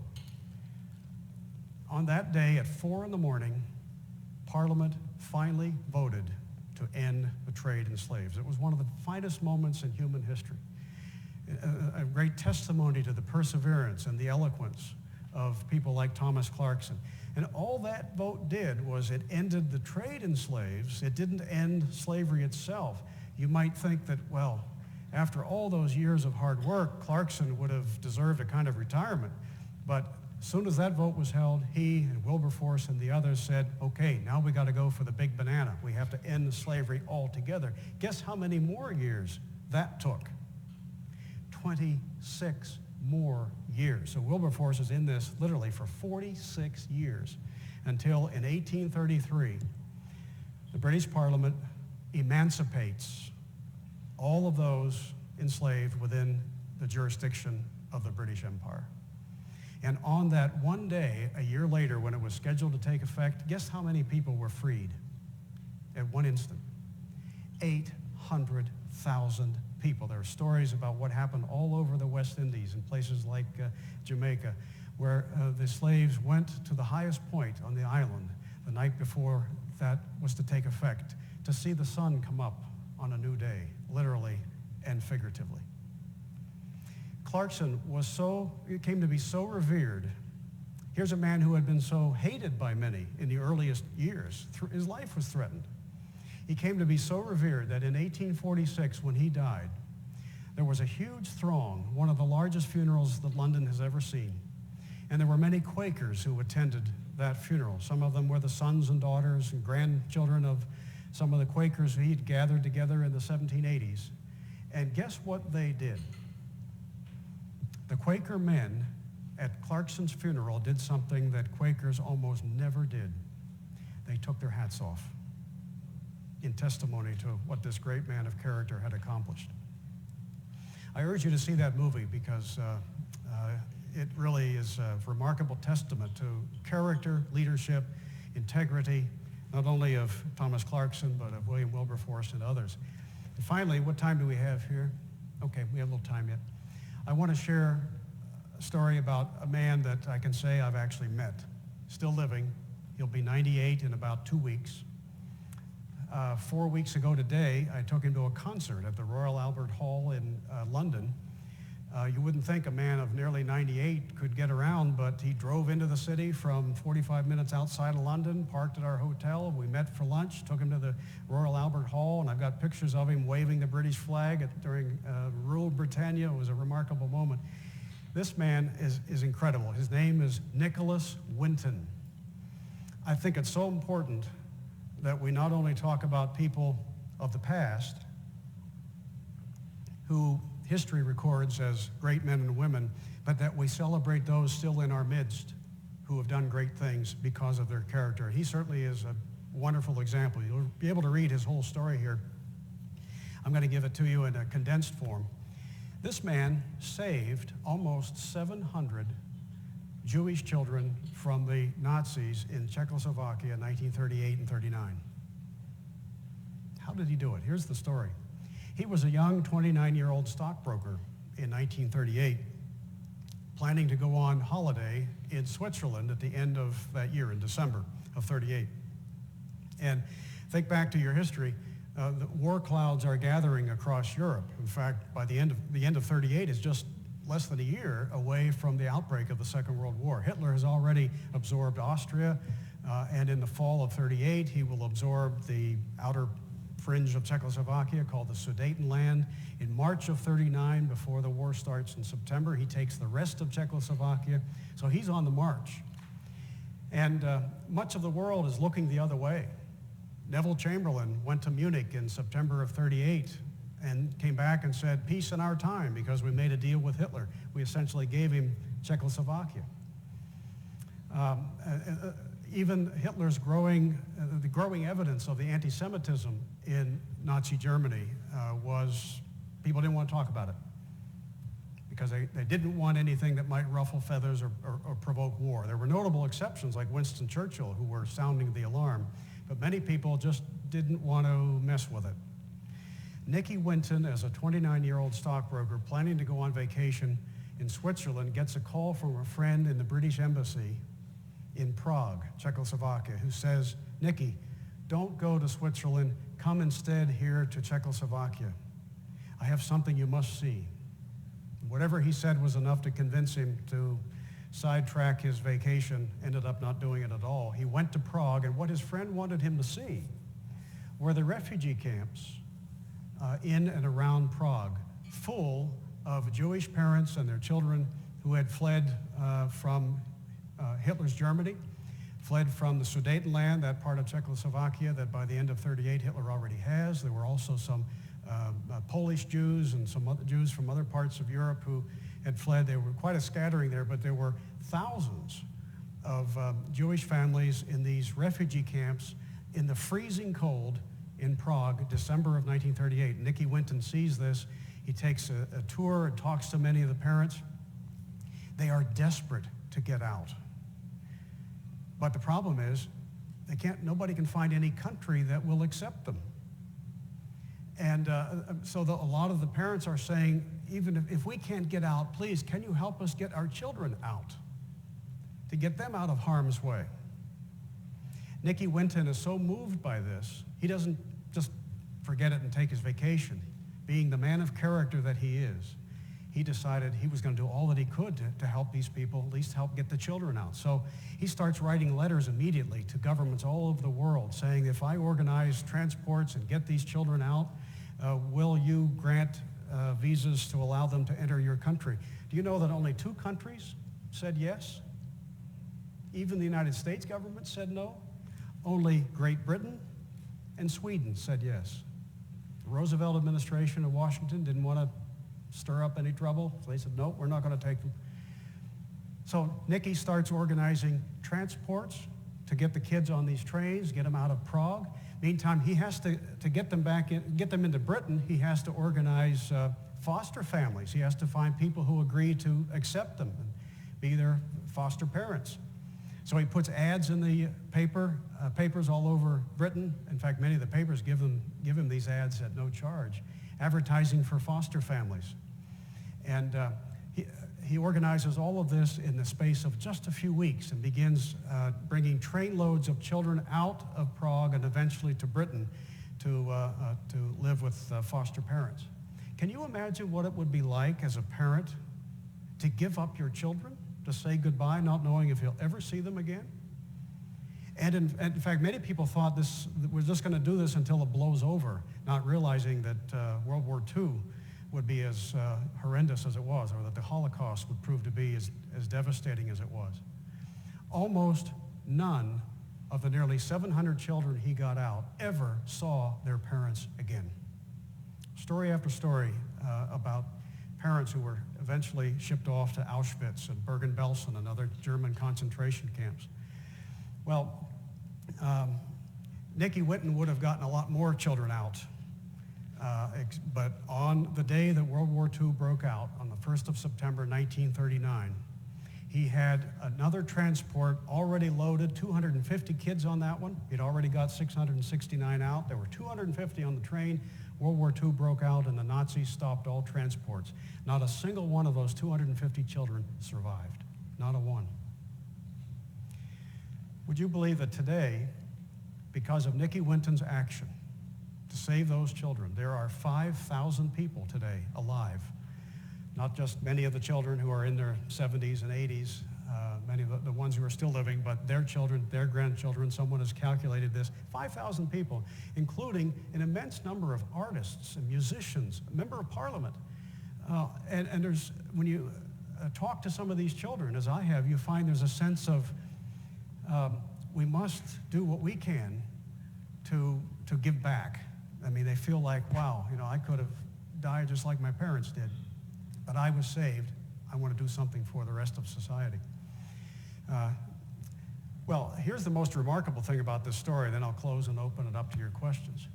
Speaker 2: On that day at 4 in the morning, Parliament finally voted to end the trade in slaves. It was one of the finest moments in human history. A great testimony to the perseverance and the eloquence of people like Thomas Clarkson. And all that vote did was it ended the trade in slaves. It didn't end slavery itself. You might think that, well, after all those years of hard work, Clarkson would have deserved a kind of retirement. But as soon as that vote was held, he and Wilberforce and the others said, okay, now we got to go for the big banana. We have to end slavery altogether. Guess how many more years that took? 26 more years. So Wilberforce is in this literally for 46 years until in 1833, the British Parliament emancipates all of those enslaved within the jurisdiction of the British Empire. And on that one day, a year later, when it was scheduled to take effect, guess how many people were freed at one instant? 800,000 people. There are stories about what happened all over the West Indies in places like Jamaica, where the slaves went to the highest point on the island the night before that was to take effect, to see the sun come up on a new day, literally and figuratively. Clarkson came to be so revered. Here's a man who had been so hated by many in the earliest years. His life was threatened. He came to be so revered that in 1846, when he died, there was a huge throng, one of the largest funerals that London has ever seen. And there were many Quakers who attended that funeral. Some of them were the sons and daughters and grandchildren of some of the Quakers who he'd gathered together in the 1780s. And guess what they did? The Quaker men at Clarkson's funeral did something that Quakers almost never did. They took their hats off in testimony to what this great man of character had accomplished. I urge you to see that movie because it really is a remarkable testament to character, leadership, integrity, not only of Thomas Clarkson, but of William Wilberforce and others. And finally, what time do we have here? Okay, we have a little time yet. I want to share a story about a man that I can say I've actually met, still living. He'll be 98 in about 2 weeks. 4 weeks ago today, I took him to a concert at the Royal Albert Hall in London. You wouldn't think a man of nearly 98 could get around, but he drove into the city from 45 minutes outside of London, parked at our hotel. We met for lunch, took him to the Royal Albert Hall, and I've got pictures of him waving the British flag during Rule Britannia. It was a remarkable moment. This man is incredible. His name is Nicholas Winton. I think it's so important that we not only talk about people of the past who history records as great men and women, but that we celebrate those still in our midst who have done great things because of their character. He certainly is a wonderful example. You'll be able to read his whole story here. I'm going to give it to you in a condensed form. This man saved almost 700 Jewish children from the Nazis in Czechoslovakia in 1938 and 39. How did he do it? Here's the story. He was a young 29-year-old stockbroker in 1938, planning to go on holiday in Switzerland at the end of that year, in December of 38. And think back to your history. The war clouds are gathering across Europe. In fact, by the end of 38 is just less than a year away from the outbreak of the Second World War. Hitler has already absorbed Austria, and in the fall of 38, he will absorb the outer fringe of Czechoslovakia called the Sudetenland. In March of 39, before the war starts in September, he takes the rest of Czechoslovakia. So he's on the march. And much of the world is looking the other way. Neville Chamberlain went to Munich in September of 38 and came back and said, peace in our time, because we made a deal with Hitler. We essentially gave him Czechoslovakia. Even Hitler's the growing evidence of the anti-Semitism in Nazi Germany was people didn't want to talk about it because they didn't want anything that might ruffle feathers or provoke war. There were notable exceptions like Winston Churchill who were sounding the alarm, but many people just didn't want to mess with it. Nicky Winton, as a 29-year-old stockbroker planning to go on vacation in Switzerland, gets a call from a friend in the British Embassy in Prague, Czechoslovakia, who says, Nicky, don't go to Switzerland, come instead here to Czechoslovakia. I have something you must see. Whatever he said was enough to convince him to sidetrack his vacation, ended up not doing it at all. He went to Prague, and what his friend wanted him to see were the refugee camps in and around Prague, full of Jewish parents and their children who had fled from Hitler's Germany, fled from the Sudetenland, that part of Czechoslovakia that by the end of 38 Hitler already has. There were also some Polish Jews and some other Jews from other parts of Europe who had fled. There were quite a scattering there, but there were thousands of Jewish families in these refugee camps in the freezing cold in Prague, December of 1938. Nicky Winton sees this. He takes a tour and talks to many of the parents. They are desperate to get out. But the problem is, nobody can find any country that will accept them. And so a lot of the parents are saying, even if we can't get out, please, can you help us get our children out, to get them out of harm's way? Nicky Winton is so moved by this, he doesn't just forget it and take his vacation. Being the man of character that he is, he decided he was going to do all that he could to help these people, at least help get the children out. So he starts writing letters immediately to governments all over the world saying, if I organize transports and get these children out, will you grant visas to allow them to enter your country? Do you know that only 2 countries said yes? Even the United States government said no. Only Great Britain and Sweden said yes. The Roosevelt administration in Washington didn't want to stir up any trouble, so they said, no, we're not going to take them. So Nicky starts organizing transports to get the kids on these trains, get them out of Prague. Meantime, he has to get them get them into Britain, he has to organize foster families. He has to find people who agree to accept them and be their foster parents. So he puts ads in the papers all over Britain. In fact, many of the papers give him these ads at no charge, advertising for foster families. And he organizes all of this in the space of just a few weeks and begins bringing trainloads of children out of Prague and eventually to Britain to live with foster parents. Can you imagine what it would be like as a parent to give up your children, to say goodbye, not knowing if you'll ever see them again? And in fact, many people thought we're just going to do this until it blows over, not realizing that World War II would be as horrendous as it was, or that the Holocaust would prove to be as devastating as it was. Almost none of the nearly 700 children he got out ever saw their parents again. Story after story about parents who were eventually shipped off to Auschwitz and Bergen-Belsen and other German concentration camps. Well, Nicky Winton would have gotten a lot more children out. But on the day that World War II broke out, on the 1st of September 1939, he had another transport already loaded, 250 kids on that one. He'd already got 669 out. There were 250 on the train. World War II broke out and the Nazis stopped all transports. Not a single one of those 250 children survived. Not a one. Would you believe that today, because of Nicky Winton's action to save those children, there are 5,000 people today alive? Not just many of the children who are in their 70s and 80s, many of the ones who are still living, but their children, their grandchildren. Someone has calculated this. 5,000 people, including an immense number of artists and musicians, a member of parliament. And there's, when you talk to some of these children, as I have, you find there's a sense of we must do what we can to give back. I mean, they feel like, wow, I could have died just like my parents did, but I was saved. I want to do something for the rest of society. Well, here's the most remarkable thing about this story, then I'll close and open it up to your questions.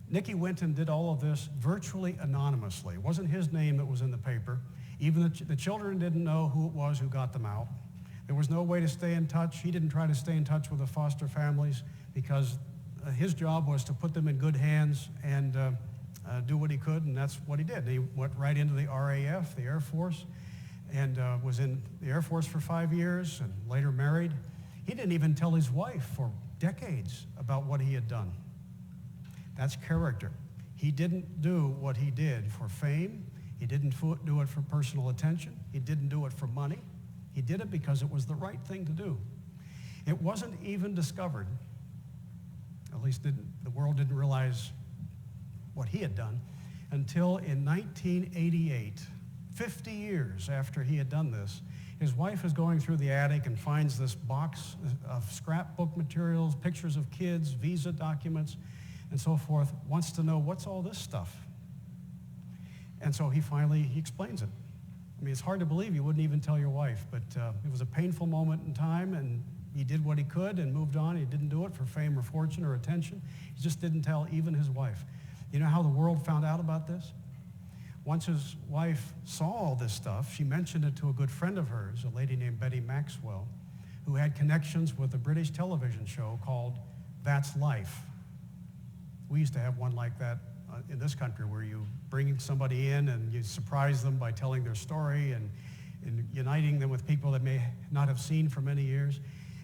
Speaker 2: Nicky Winton did all of this virtually anonymously. It wasn't his name that was in the paper. Even the children didn't know who it was who got them out. There was no way to stay in touch. He didn't try to stay in touch with the foster families because his job was to put them in good hands and do what he could, and that's what he did. He went right into the RAF, the Air Force, and was in the Air Force for 5 years and later married. He didn't even tell his wife for decades about what he had done. That's character. He didn't do what he did for fame. He didn't do it for personal attention. He didn't do it for money. He did it because it was the right thing to do. It wasn't even discovered, at least the world didn't realize what he had done, until in 1988, 50 years after he had done this. His wife is going through the attic and finds this box of scrapbook materials, pictures of kids, visa documents, and so forth, wants to know, what's all this stuff? And so he explains it. I mean, it's hard to believe you wouldn't even tell your wife, but it was a painful moment in time, and he did what he could and moved on. He didn't do it for fame or fortune or attention. He just didn't tell even his wife. You know how the world found out about this? Once his wife saw all this stuff, she mentioned it to a good friend of hers, a lady named Betty Maxwell, who had connections with a British television show called That's Life. We used to have one like that in this country, where you bring somebody in and you surprise them by telling their story and uniting them with people that may not have seen for many years.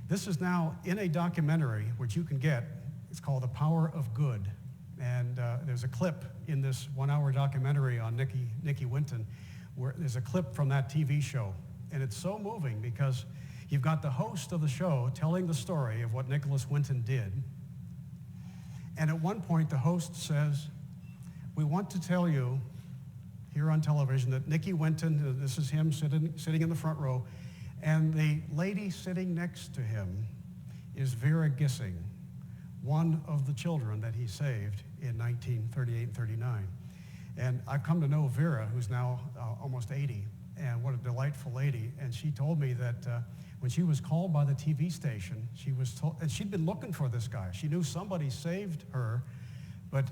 Speaker 2: This is now in a documentary, which you can get. It's called The Power of Good. And there's a clip in this 1-hour documentary on Nicky Winton, where there's a clip from that TV show. And it's so moving because you've got the host of the show telling the story of what Nicholas Winton did. And at one point, the host says, "We want to tell you here on television that Nicky Winton," this is him sitting in the front row, and the lady sitting next to him is Vera Gissing, one of the children that he saved in 1938 and 39. And I've come to know Vera, who's now almost 80, and what a delightful lady. And she told me that when she was called by the TV station, she was told, and she'd been looking for this guy. She knew somebody saved her, but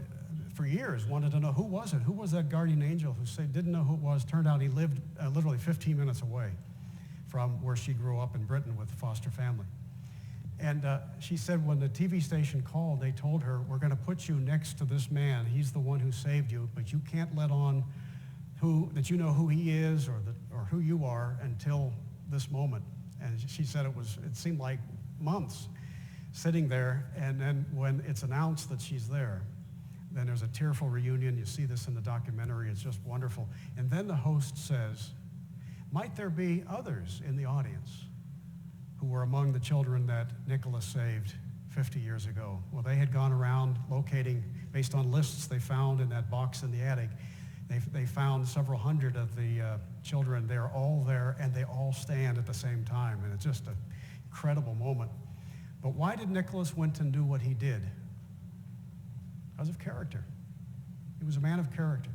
Speaker 2: for years wanted to know, who was it? Who was that guardian angel who didn't know who it was? Turned out he lived literally 15 minutes away from where she grew up in Britain with a foster family. And she said when the TV station called, they told her, "We're going to put you next to this man. He's the one who saved you, but you can't let on that you know who he is or who you are until this moment." And she said it seemed like months sitting there, and then when it's announced that she's there, then there's a tearful reunion. You see this in the documentary. It's just wonderful. And then the host says, "Might there be others in the audience who were among the children that Nicholas saved 50 years ago?" Well, they had gone around locating, based on lists they found in that box in the attic, they found several hundred of the children. They're all there, and they all stand at the same time. And it's just an incredible moment. But why did Nicholas Winton do what he did? Because of character. He was a man of character.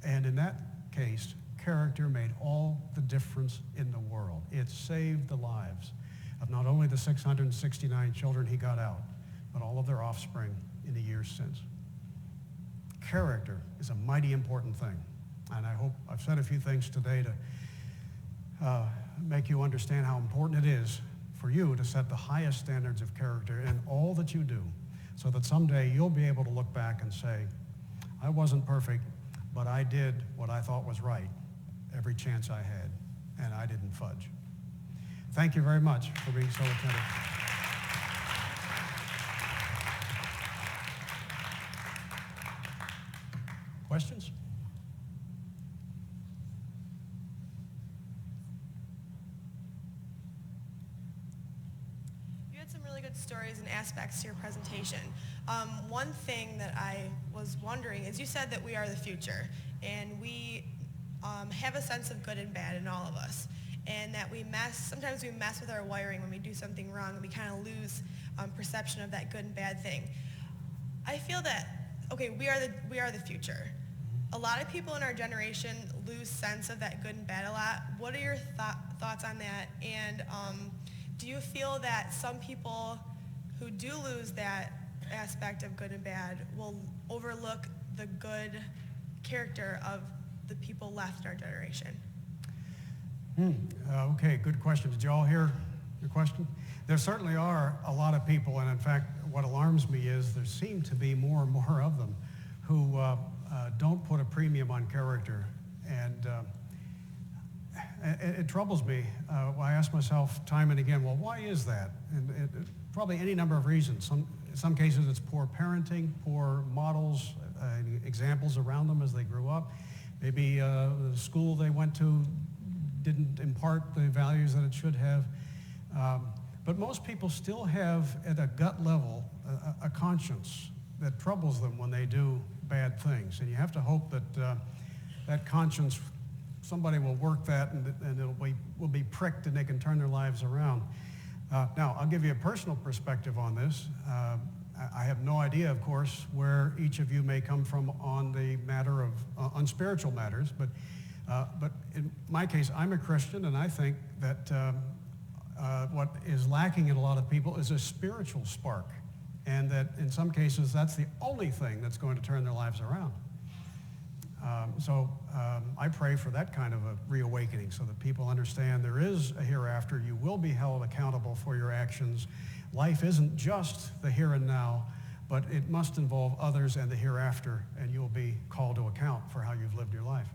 Speaker 2: And in that case, character made all the difference in the world. It saved the lives of not only the 669 children he got out, but all of their offspring in the years since. Character is a mighty important thing. And I hope I've said a few things today to make you understand how important it is for you to set the highest standards of character in all that you do, so that someday you'll be able to look back and say, "I wasn't perfect, but I did what I thought was right every chance I had, and I didn't fudge." Thank you very much for being so attentive. Questions?
Speaker 4: You had some really good stories and aspects to your presentation. One thing that I was wondering is, you said that we are the future, and we have a sense of good and bad in all of us, and that sometimes we mess with our wiring when we do something wrong, and we kind of lose perception of that good and bad thing. I feel that, okay, we are the future. A lot of people in our generation lose sense of that good and bad a lot. What are your thoughts on that? And do you feel that some people who do lose that aspect of good and bad will overlook the good character of the people left in our generation?
Speaker 2: Okay, good question. Did you all hear your question? There certainly are a lot of people, and in fact, what alarms me is there seem to be more and more of them who don't put a premium on character. And it troubles me. I ask myself time and again, well, why is that? And probably any number of reasons. In some cases, it's poor parenting, poor models, examples around them as they grew up. Maybe the school they went to didn't impart the values that it should have. But most people still have, at a gut level, a conscience that troubles them when they do bad things. And you have to hope that that conscience, somebody will work that and it will be pricked and they can turn their lives around. Now, I'll give you a personal perspective on this. I have no idea, of course, where each of you may come from on the matter of, on spiritual matters, but in my case, I'm a Christian, and I think that what is lacking in a lot of people is a spiritual spark, and that in some cases, that's the only thing that's going to turn their lives around. So I pray for that kind of a reawakening so that people understand there is a hereafter. You will be held accountable for your actions. Life isn't just the here and now, but it must involve others and the hereafter, and you'll be called to account for how you've lived your life.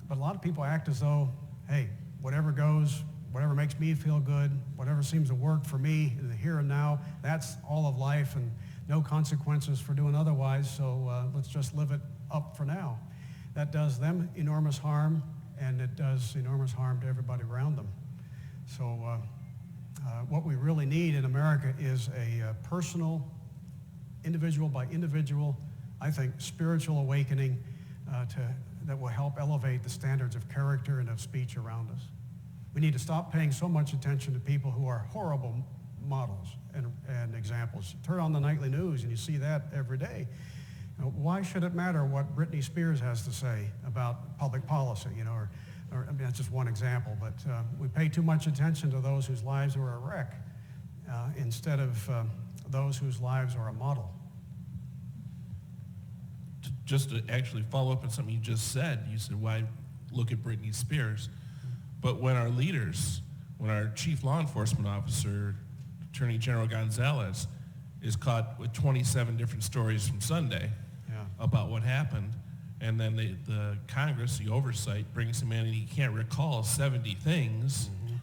Speaker 2: But a lot of people act as though, hey, whatever goes, whatever makes me feel good, whatever seems to work for me in the here and now, that's all of life and no consequences for doing otherwise, so let's just live it up for now. That does them enormous harm, and it does enormous harm to everybody around them. So what we really need in America is a personal, individual by individual, I think, spiritual awakening that will help elevate the standards of character and of speech around us. We need to stop paying so much attention to people who are horrible models and examples. Turn on the nightly news and you see that every day. Why should it matter what Britney Spears has to say about public policy, or I mean, that's just one example, but we pay too much attention to those whose lives are a wreck instead of those whose lives are a model.
Speaker 5: Just to actually follow up on something you just said, you said, why look at Britney Spears? But when our leaders, when our chief law enforcement officer, Attorney General Gonzalez, is caught with 27 different stories from Sunday about what happened, and then the Congress, the oversight, brings him in and he can't recall 70 things. Mm-hmm.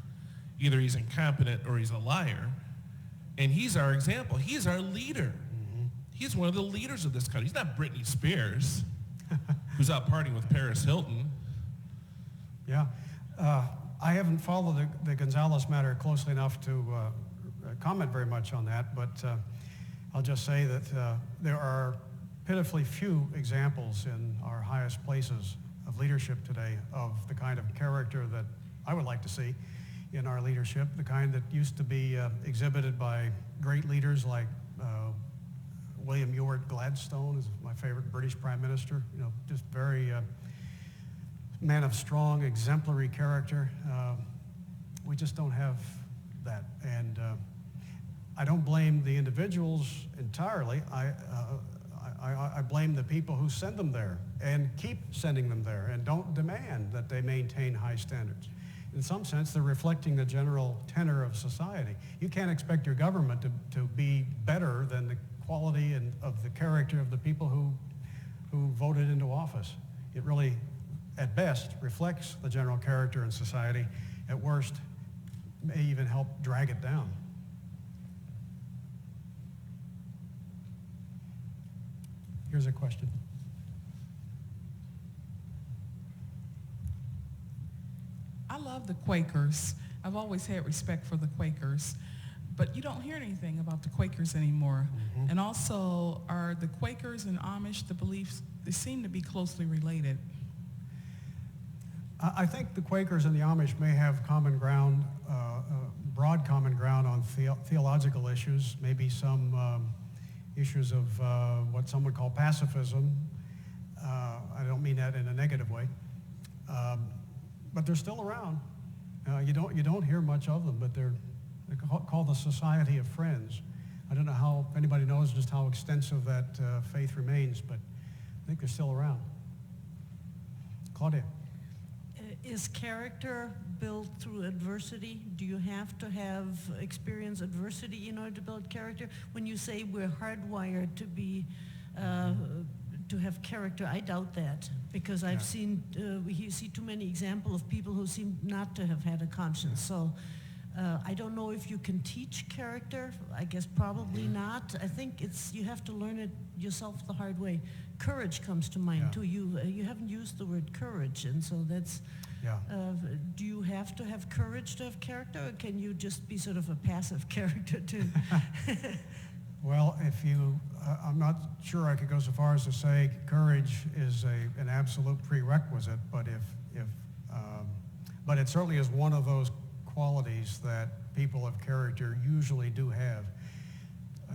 Speaker 5: Either he's incompetent or he's a liar. And he's our example. He's our leader. Mm-hmm. He's one of the leaders of this country. He's not Britney Spears, who's out partying with Paris Hilton.
Speaker 2: Yeah. I haven't followed the Gonzalez matter closely enough to comment very much on that, but I'll just say that there are pitifully few examples in our highest places of leadership today of the kind of character that I would like to see in our leadership, the kind that used to be exhibited by great leaders like William Ewart Gladstone is my favorite British Prime Minister, just very man of strong, exemplary character. We just don't have that. And I don't blame the individuals entirely. I blame the people who send them there and keep sending them there and don't demand that they maintain high standards. In some sense, they're reflecting the general tenor of society. You can't expect your government to be better than the quality of the character of the people who voted into office. It really, at best, reflects the general character in society. At worst, may even help drag it down. Here's a question.
Speaker 6: I love the Quakers. I've always had respect for the Quakers, but you don't hear anything about the Quakers anymore. Mm-hmm. And also, are the Quakers and Amish, the beliefs, they seem to be closely related.
Speaker 2: I think the Quakers and the Amish may have common ground, broad common ground on theological issues, maybe some issues of what some would call pacifism. I don't mean that in a negative way, but they're still around. You don't hear much of them, but they're called the Society of Friends. I don't know if anybody knows just how extensive that faith remains, but I think they're still around. Claudia.
Speaker 7: Is character built through adversity? Do you have to have experienced adversity in order to build character? When you say we're hardwired to be to have character. I doubt that, because I've seen, we see too many examples of people who seem not to have had a conscience. So I don't know if you can teach character. I guess probably not. I think you have to learn it yourself the hard way. Courage comes to mind too. You haven't used the word courage, and so that's, do you have to have courage to have character, or can you just be sort of a passive character too?
Speaker 2: Well, I'm not sure I could go so far as to say courage is an absolute prerequisite, but but it certainly is one of those qualities that people of character usually do have.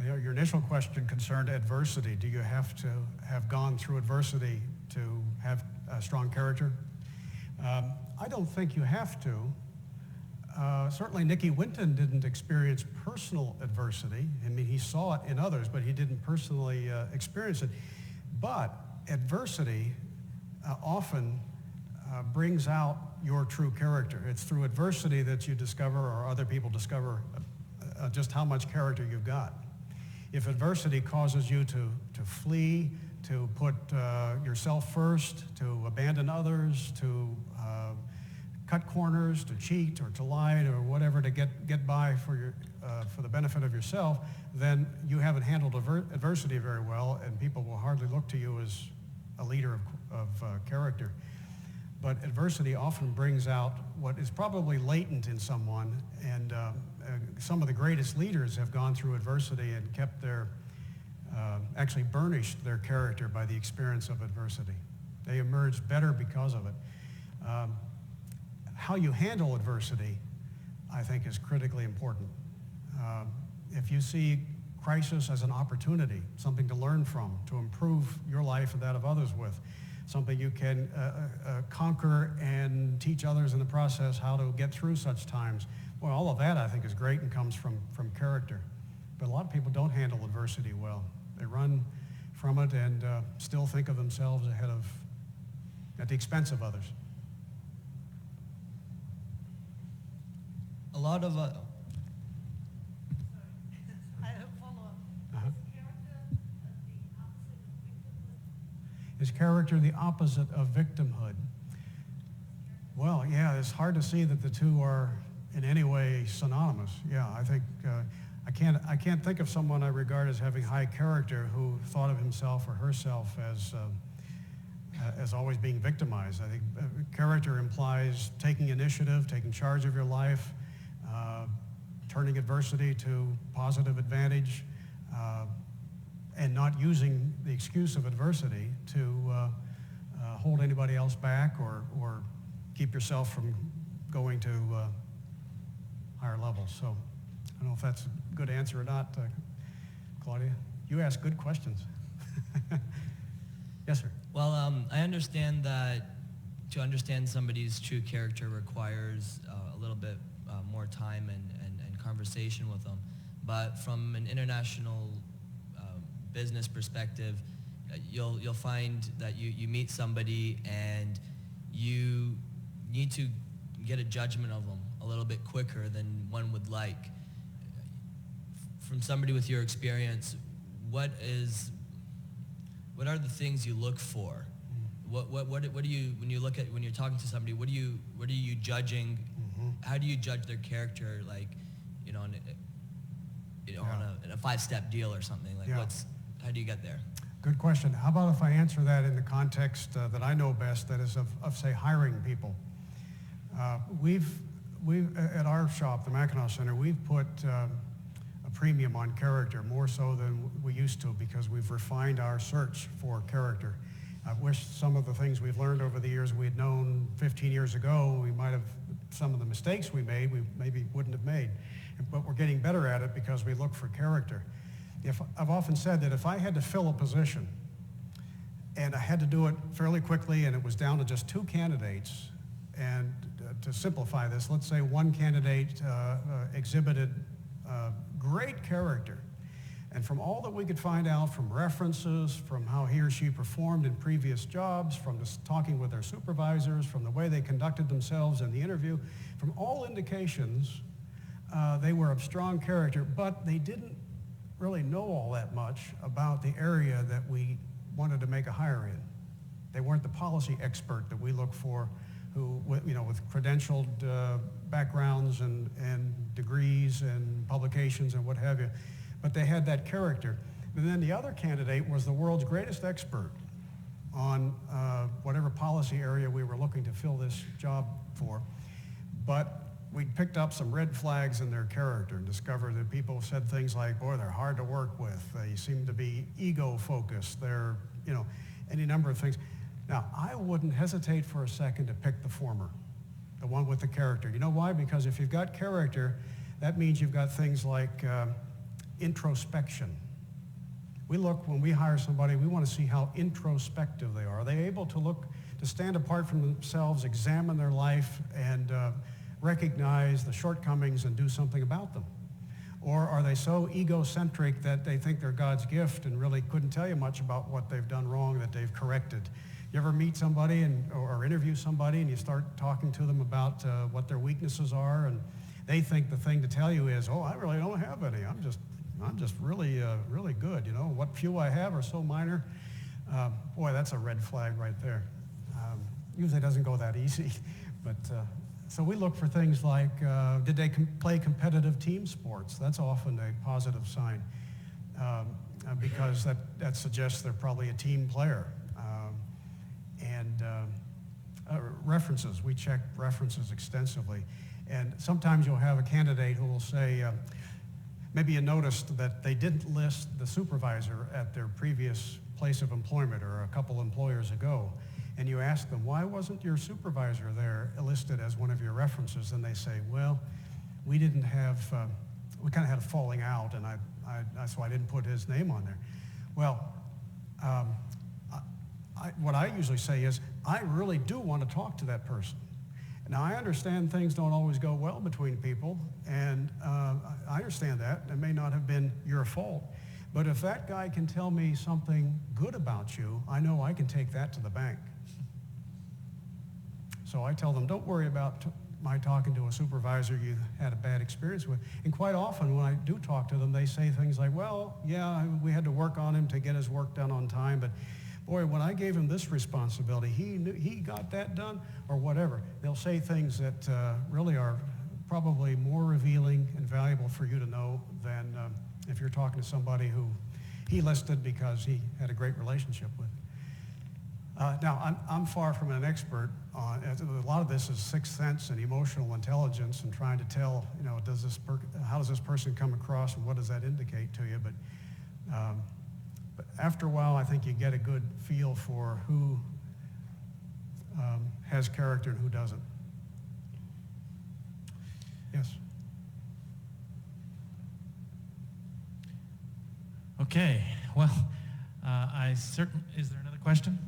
Speaker 2: Your initial question concerned adversity. Do you have to have gone through adversity to have a strong character? I don't think you have to. Certainly Nicky Winton didn't experience personal adversity. I mean, he saw it in others, but he didn't personally experience it. But adversity often brings out your true character. It's through adversity that you discover, or other people discover, just how much character you've got. If adversity causes you to flee, to put yourself first, to abandon others, to cut corners, to cheat, or to lie, or whatever to get by for the benefit of yourself, then you haven't handled adversity very well, and people will hardly look to you as a leader of character. But adversity often brings out what is probably latent in someone, and some of the greatest leaders have gone through adversity and kept actually burnished their character by the experience of adversity. They emerged better because of it. How you handle adversity, I think, is critically important. If you see crisis as an opportunity, something to learn from, to improve your life and that of others with, something you can conquer and teach others in the process how to get through such times, well, all of that, I think, is great and comes from character. But a lot of people don't handle adversity well. They run from it and still think of themselves at the expense of others.
Speaker 8: A lot of
Speaker 7: I have a follow-up.
Speaker 2: Is character the opposite of victimhood? Well, yeah, it's hard to see that the two are in any way synonymous. Yeah, I think I can't think of someone I regard as having high character who thought of himself or herself as always being victimized. I think character implies taking initiative, taking charge of your life, turning adversity to positive advantage, and not using the excuse of adversity to hold anybody else back or keep yourself from going to higher levels. So I don't know if that's a good answer or not, Claudia. You ask good questions. Yes, sir.
Speaker 8: Well, I understand that to understand somebody's true character requires a little bit more time and conversation with them. But from an international business perspective, you'll find that you meet somebody and you need to get a judgment of them a little bit quicker than one would like. From somebody with your experience, what are the things you look for? What do you, when you're talking to somebody, what are you judging? Mm-hmm. How do you judge their character, like, on a 5-step deal or something? Like, how do you get there?
Speaker 2: Good question. How about if I answer that in the context that I know best, that is of say, hiring people. We've at our shop, the Mackinac Center, we've put a premium on character, more so than we used to, because we've refined our search for character. I wish some of the things we've learned over the years we had known 15 years ago, we might have, some of the mistakes we made, we maybe wouldn't have made. But we're getting better at it because we look for character. I've often said that if I had to fill a position and I had to do it fairly quickly and it was down to just 2 candidates, and to simplify this, let's say one candidate exhibited great character, and from all that we could find out from references, from how he or she performed in previous jobs, from just talking with their supervisors, from the way they conducted themselves in the interview, from all indications, they were of strong character, but they didn't really know all that much about the area that we wanted to make a hire in. They weren't the policy expert that we look for, who, you know, with credentialed backgrounds and degrees and publications and what have you, but they had that character. And then the other candidate was the world's greatest expert on whatever policy area we were looking to fill this job for. But we picked up some red flags in their character and discovered that people said things like, boy, they're hard to work with. They seem to be ego-focused. They're, you know, any number of things. Now, I wouldn't hesitate for a second to pick the former, the one with the character. You know why? Because if you've got character, that means you've got things like introspection. We look, when we hire somebody, we want to see how introspective they are. Are they able to look, to stand apart from themselves, examine their life, and recognize the shortcomings and do something about them? Or are they so egocentric that they think they're God's gift and really couldn't tell you much about what they've done wrong that they've corrected? You ever meet somebody or interview somebody and you start talking to them about what their weaknesses are, and they think the thing to tell you is, oh, I really don't have any. I'm just really, really good. You know, what few I have are so minor. Boy, that's a red flag right there. Usually it doesn't go that easy, but so we look for things like, did they play competitive team sports? That's often a positive sign because that suggests they're probably a team player. References, we check references extensively. And sometimes you'll have a candidate who will say, maybe you noticed that they didn't list the supervisor at their previous place of employment or a couple employers ago. And you ask them, why wasn't your supervisor there listed as one of your references? And they say, well, we didn't have, we kind of had a falling out, and so I didn't put his name on there. Well, what I usually say is, I really do want to talk to that person. Now, I understand things don't always go well between people, and I understand that. It may not have been your fault. But if that guy can tell me something good about you, I know I can take that to the bank. So I tell them, don't worry about my talking to a supervisor you had a bad experience with. And quite often when I do talk to them, they say things like, well, yeah, we had to work on him to get his work done on time, but boy, when I gave him this responsibility, he got that done, or whatever. They'll say things that really are probably more revealing and valuable for you to know than if you're talking to somebody who he listed because he had a great relationship with. Now, I'm far from an expert on, a lot of this is sixth sense and emotional intelligence and trying to tell, you know, how does this person come across and what does that indicate to you? But after a while, I think you get a good feel for who has character and who doesn't. Yes?
Speaker 9: Okay, well, is there another question?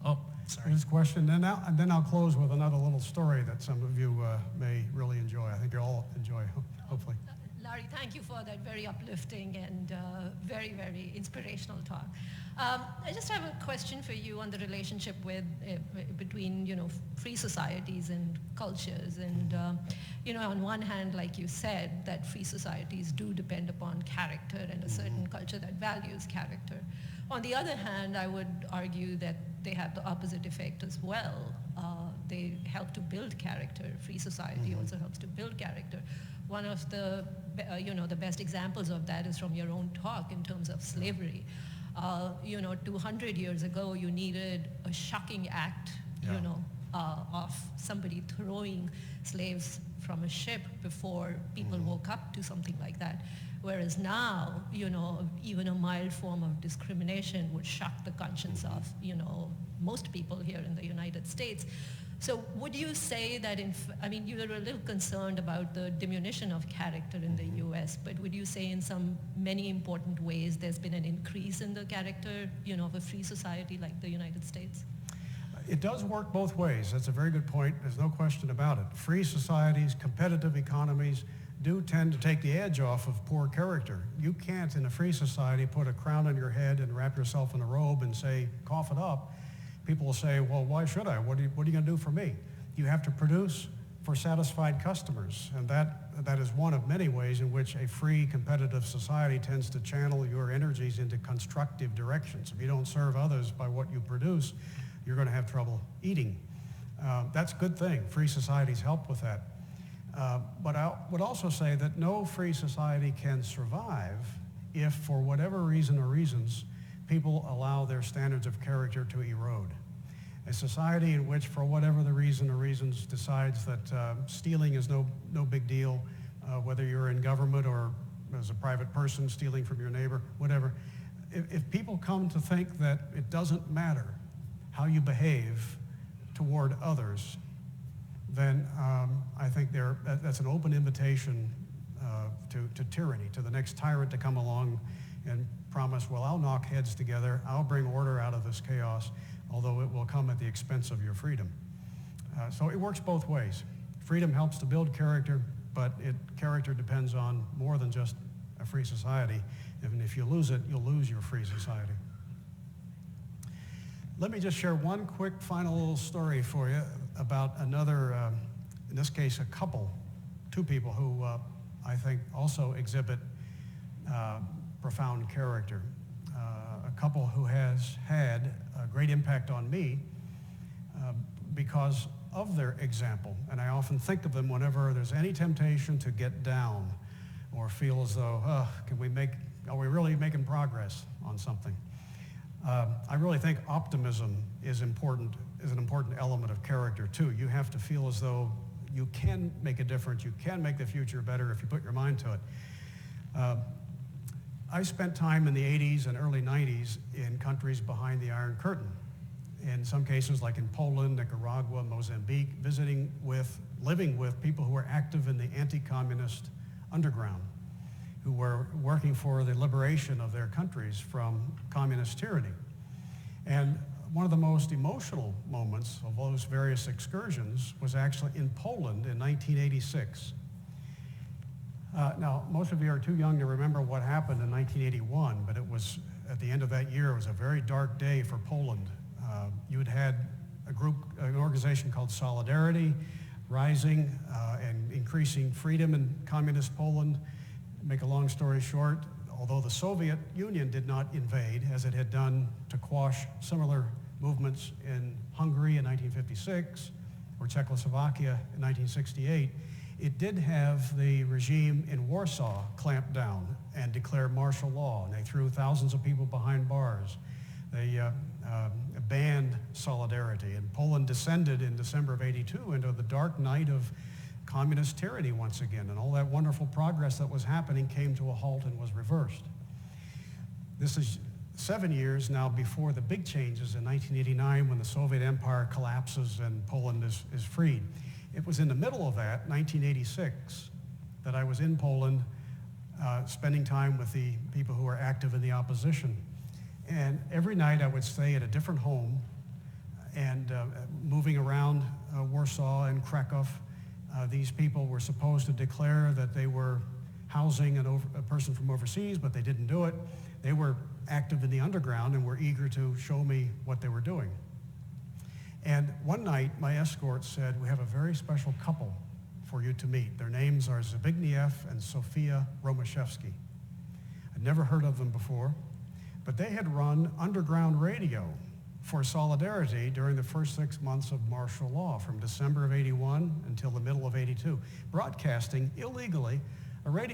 Speaker 9: Oh, sorry.
Speaker 2: This question, and then I'll close with another little story that some of you may really enjoy. I think you'll all enjoy, hopefully.
Speaker 10: Larry, thank you for that very uplifting and very, very inspirational talk. I just have a question for you on the relationship between, you know, free societies and cultures. And, you know, on one hand, like you said, that free societies do depend upon character and a certain culture that values character. On the other hand, I would argue that they have the opposite effect as well. They help to build character. Free society also helps to build character. One of the, you know, the best examples of that is from your own talk in terms of slavery. You know, 200 years ago, you needed a shocking act, you know, of somebody throwing slaves from a ship before people woke up to something like that. Whereas now, you know, even a mild form of discrimination would shock the conscience of, you know, most people here in the United States. So would you say that, I mean, you were a little concerned about the diminution of character in the U.S., but would you say in many important ways there's been an increase in the character, you know, of a free society like the United States?
Speaker 2: It does work both ways. That's a very good point. There's no question about it. Free societies, competitive economies do tend to take the edge off of poor character. You can't, in a free society, put a crown on your head and wrap yourself in a robe and say, cough it up. People will say, well, why should I? What are you going to do for me? You have to produce for satisfied customers. And that is one of many ways in which a free, competitive society tends to channel your energies into constructive directions. If you don't serve others by what you produce, you're going to have trouble eating. That's a good thing. Free societies help with that. But I would also say that no free society can survive if, for whatever reason or reasons, people allow their standards of character to erode. A society in which, for whatever the reason or reasons, decides that stealing is no big deal, whether you're in government or as a private person stealing from your neighbor, whatever. If people come to think that it doesn't matter how you behave toward others, then I think that's an open invitation to tyranny, to the next tyrant to come along and promise, well, I'll knock heads together, I'll bring order out of this chaos, although it will come at the expense of your freedom. So it works both ways. Freedom helps to build character, but character depends on more than just a free society. And if you lose it, you'll lose your free society. Let me just share one quick final little story for you about another, in this case, two people who I think also exhibit profound character. A couple who has had a great impact on me because of their example. And I often think of them whenever there's any temptation to get down or feel as though, are we really making progress on something? I really think optimism is an important element of character too. You have to feel as though you can make a difference, you can make the future better if you put your mind to it. I spent time in the 80s and early 90s in countries behind the Iron Curtain. In some cases, like in Poland, Nicaragua, Mozambique, living with people who were active in the anti-communist underground, who were working for the liberation of their countries from communist tyranny. And one of the most emotional moments of those various excursions was actually in Poland in 1986. Now, most of you are too young to remember what happened in 1981, but it was, at the end of that year, it was a very dark day for Poland. You had an organization called Solidarity, rising and increasing freedom in communist Poland. Make a long story short, although the Soviet Union did not invade, as it had done to quash similar movements in Hungary in 1956 or Czechoslovakia in 1968, it did have the regime in Warsaw clamp down and declare martial law, and they threw thousands of people behind bars. They banned Solidarity, and Poland descended in December of '82 into the dark night of communist tyranny once again, and all that wonderful progress that was happening came to a halt and was reversed. This is 7 years now before the big changes in 1989 when the Soviet Empire collapses and Poland is freed. It was in the middle of that, 1986, that I was in Poland spending time with the people who were active in the opposition. And every night I would stay at a different home and moving around Warsaw and Krakow. These people were supposed to declare that they were housing a person from overseas, but they didn't do it. They were active in the underground and were eager to show me what they were doing. And one night, my escort said, "We have a very special couple for you to meet. Their names are Zbigniew and Sophia Romaszewski." I'd never heard of them before, but they had run underground radio for Solidarity during the first 6 months of martial law, from December of '81 until the middle of '82, broadcasting illegally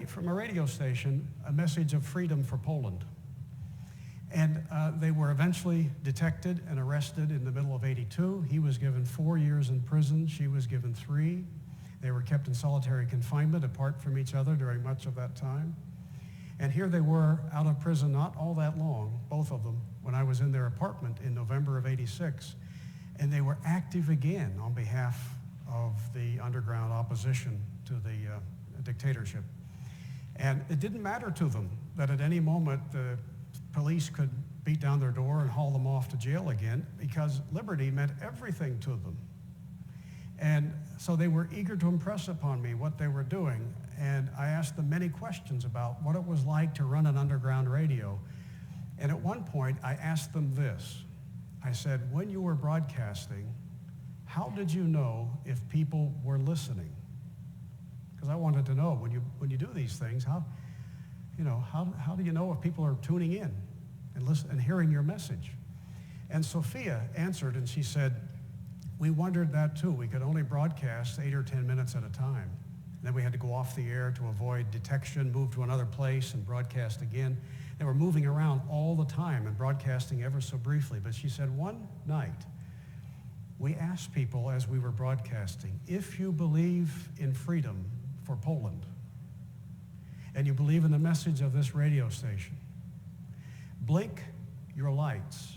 Speaker 2: from a radio station a message of freedom for Poland. And they were eventually detected and arrested in the middle of '82. He was given 4 years in prison. She was given 3. They were kept in solitary confinement apart from each other during much of that time. And here they were out of prison not all that long, both of them, when I was in their apartment in November of '86. And they were active again on behalf of the underground opposition to the dictatorship. And it didn't matter to them that at any moment the police could beat down their door and haul them off to jail again, because liberty meant everything to them. And so they were eager to impress upon me what they were doing. And I asked them many questions about what it was like to run an underground radio. And at one point, I asked them this. I said, "When you were broadcasting, how did you know if people were listening? Because I wanted to know when you do these things, how do you know if people are tuning in and listen and hearing your message? And Sophia answered, and she said, we wondered that too. We could only broadcast 8 or 10 minutes at a time. Then we had to go off the air to avoid detection, move to another place and broadcast again. They were moving around all the time and broadcasting ever so briefly. But she said one night, we asked people as we were broadcasting, if you believe in freedom for Poland and you believe in the message of this radio station, blink your lights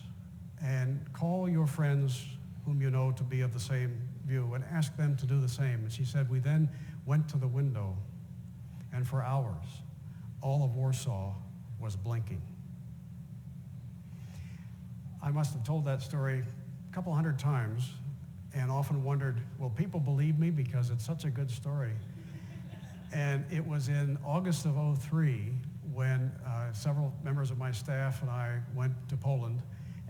Speaker 2: and call your friends whom you know to be of the same view and ask them to do the same. And she said, we then went to the window, and for hours, all of Warsaw was blinking. I must have told that story a couple hundred times and often wondered, will people believe me because it's such a good story? And it was in August of '03 when several members of my staff and I went to Poland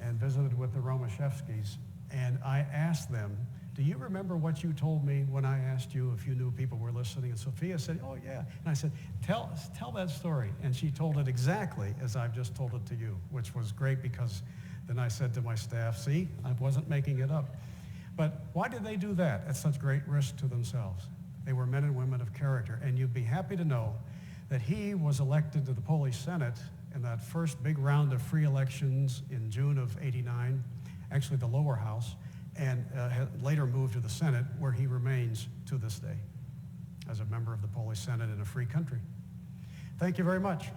Speaker 2: and visited with the Romaszewskis, and I asked them, do you remember what you told me when I asked you if you knew people were listening? And Sophia said, oh yeah. And I said, tell that story. And she told it exactly as I've just told it to you, which was great because then I said to my staff, see, I wasn't making it up. But why did they do that at such great risk to themselves? They were men and women of character. And you'd be happy to know that he was elected to the Polish Senate in that first big round of free elections in June of '89, actually the lower house, and later moved to the Senate, where he remains to this day as a member of the Polish Senate in a free country. Thank you very much.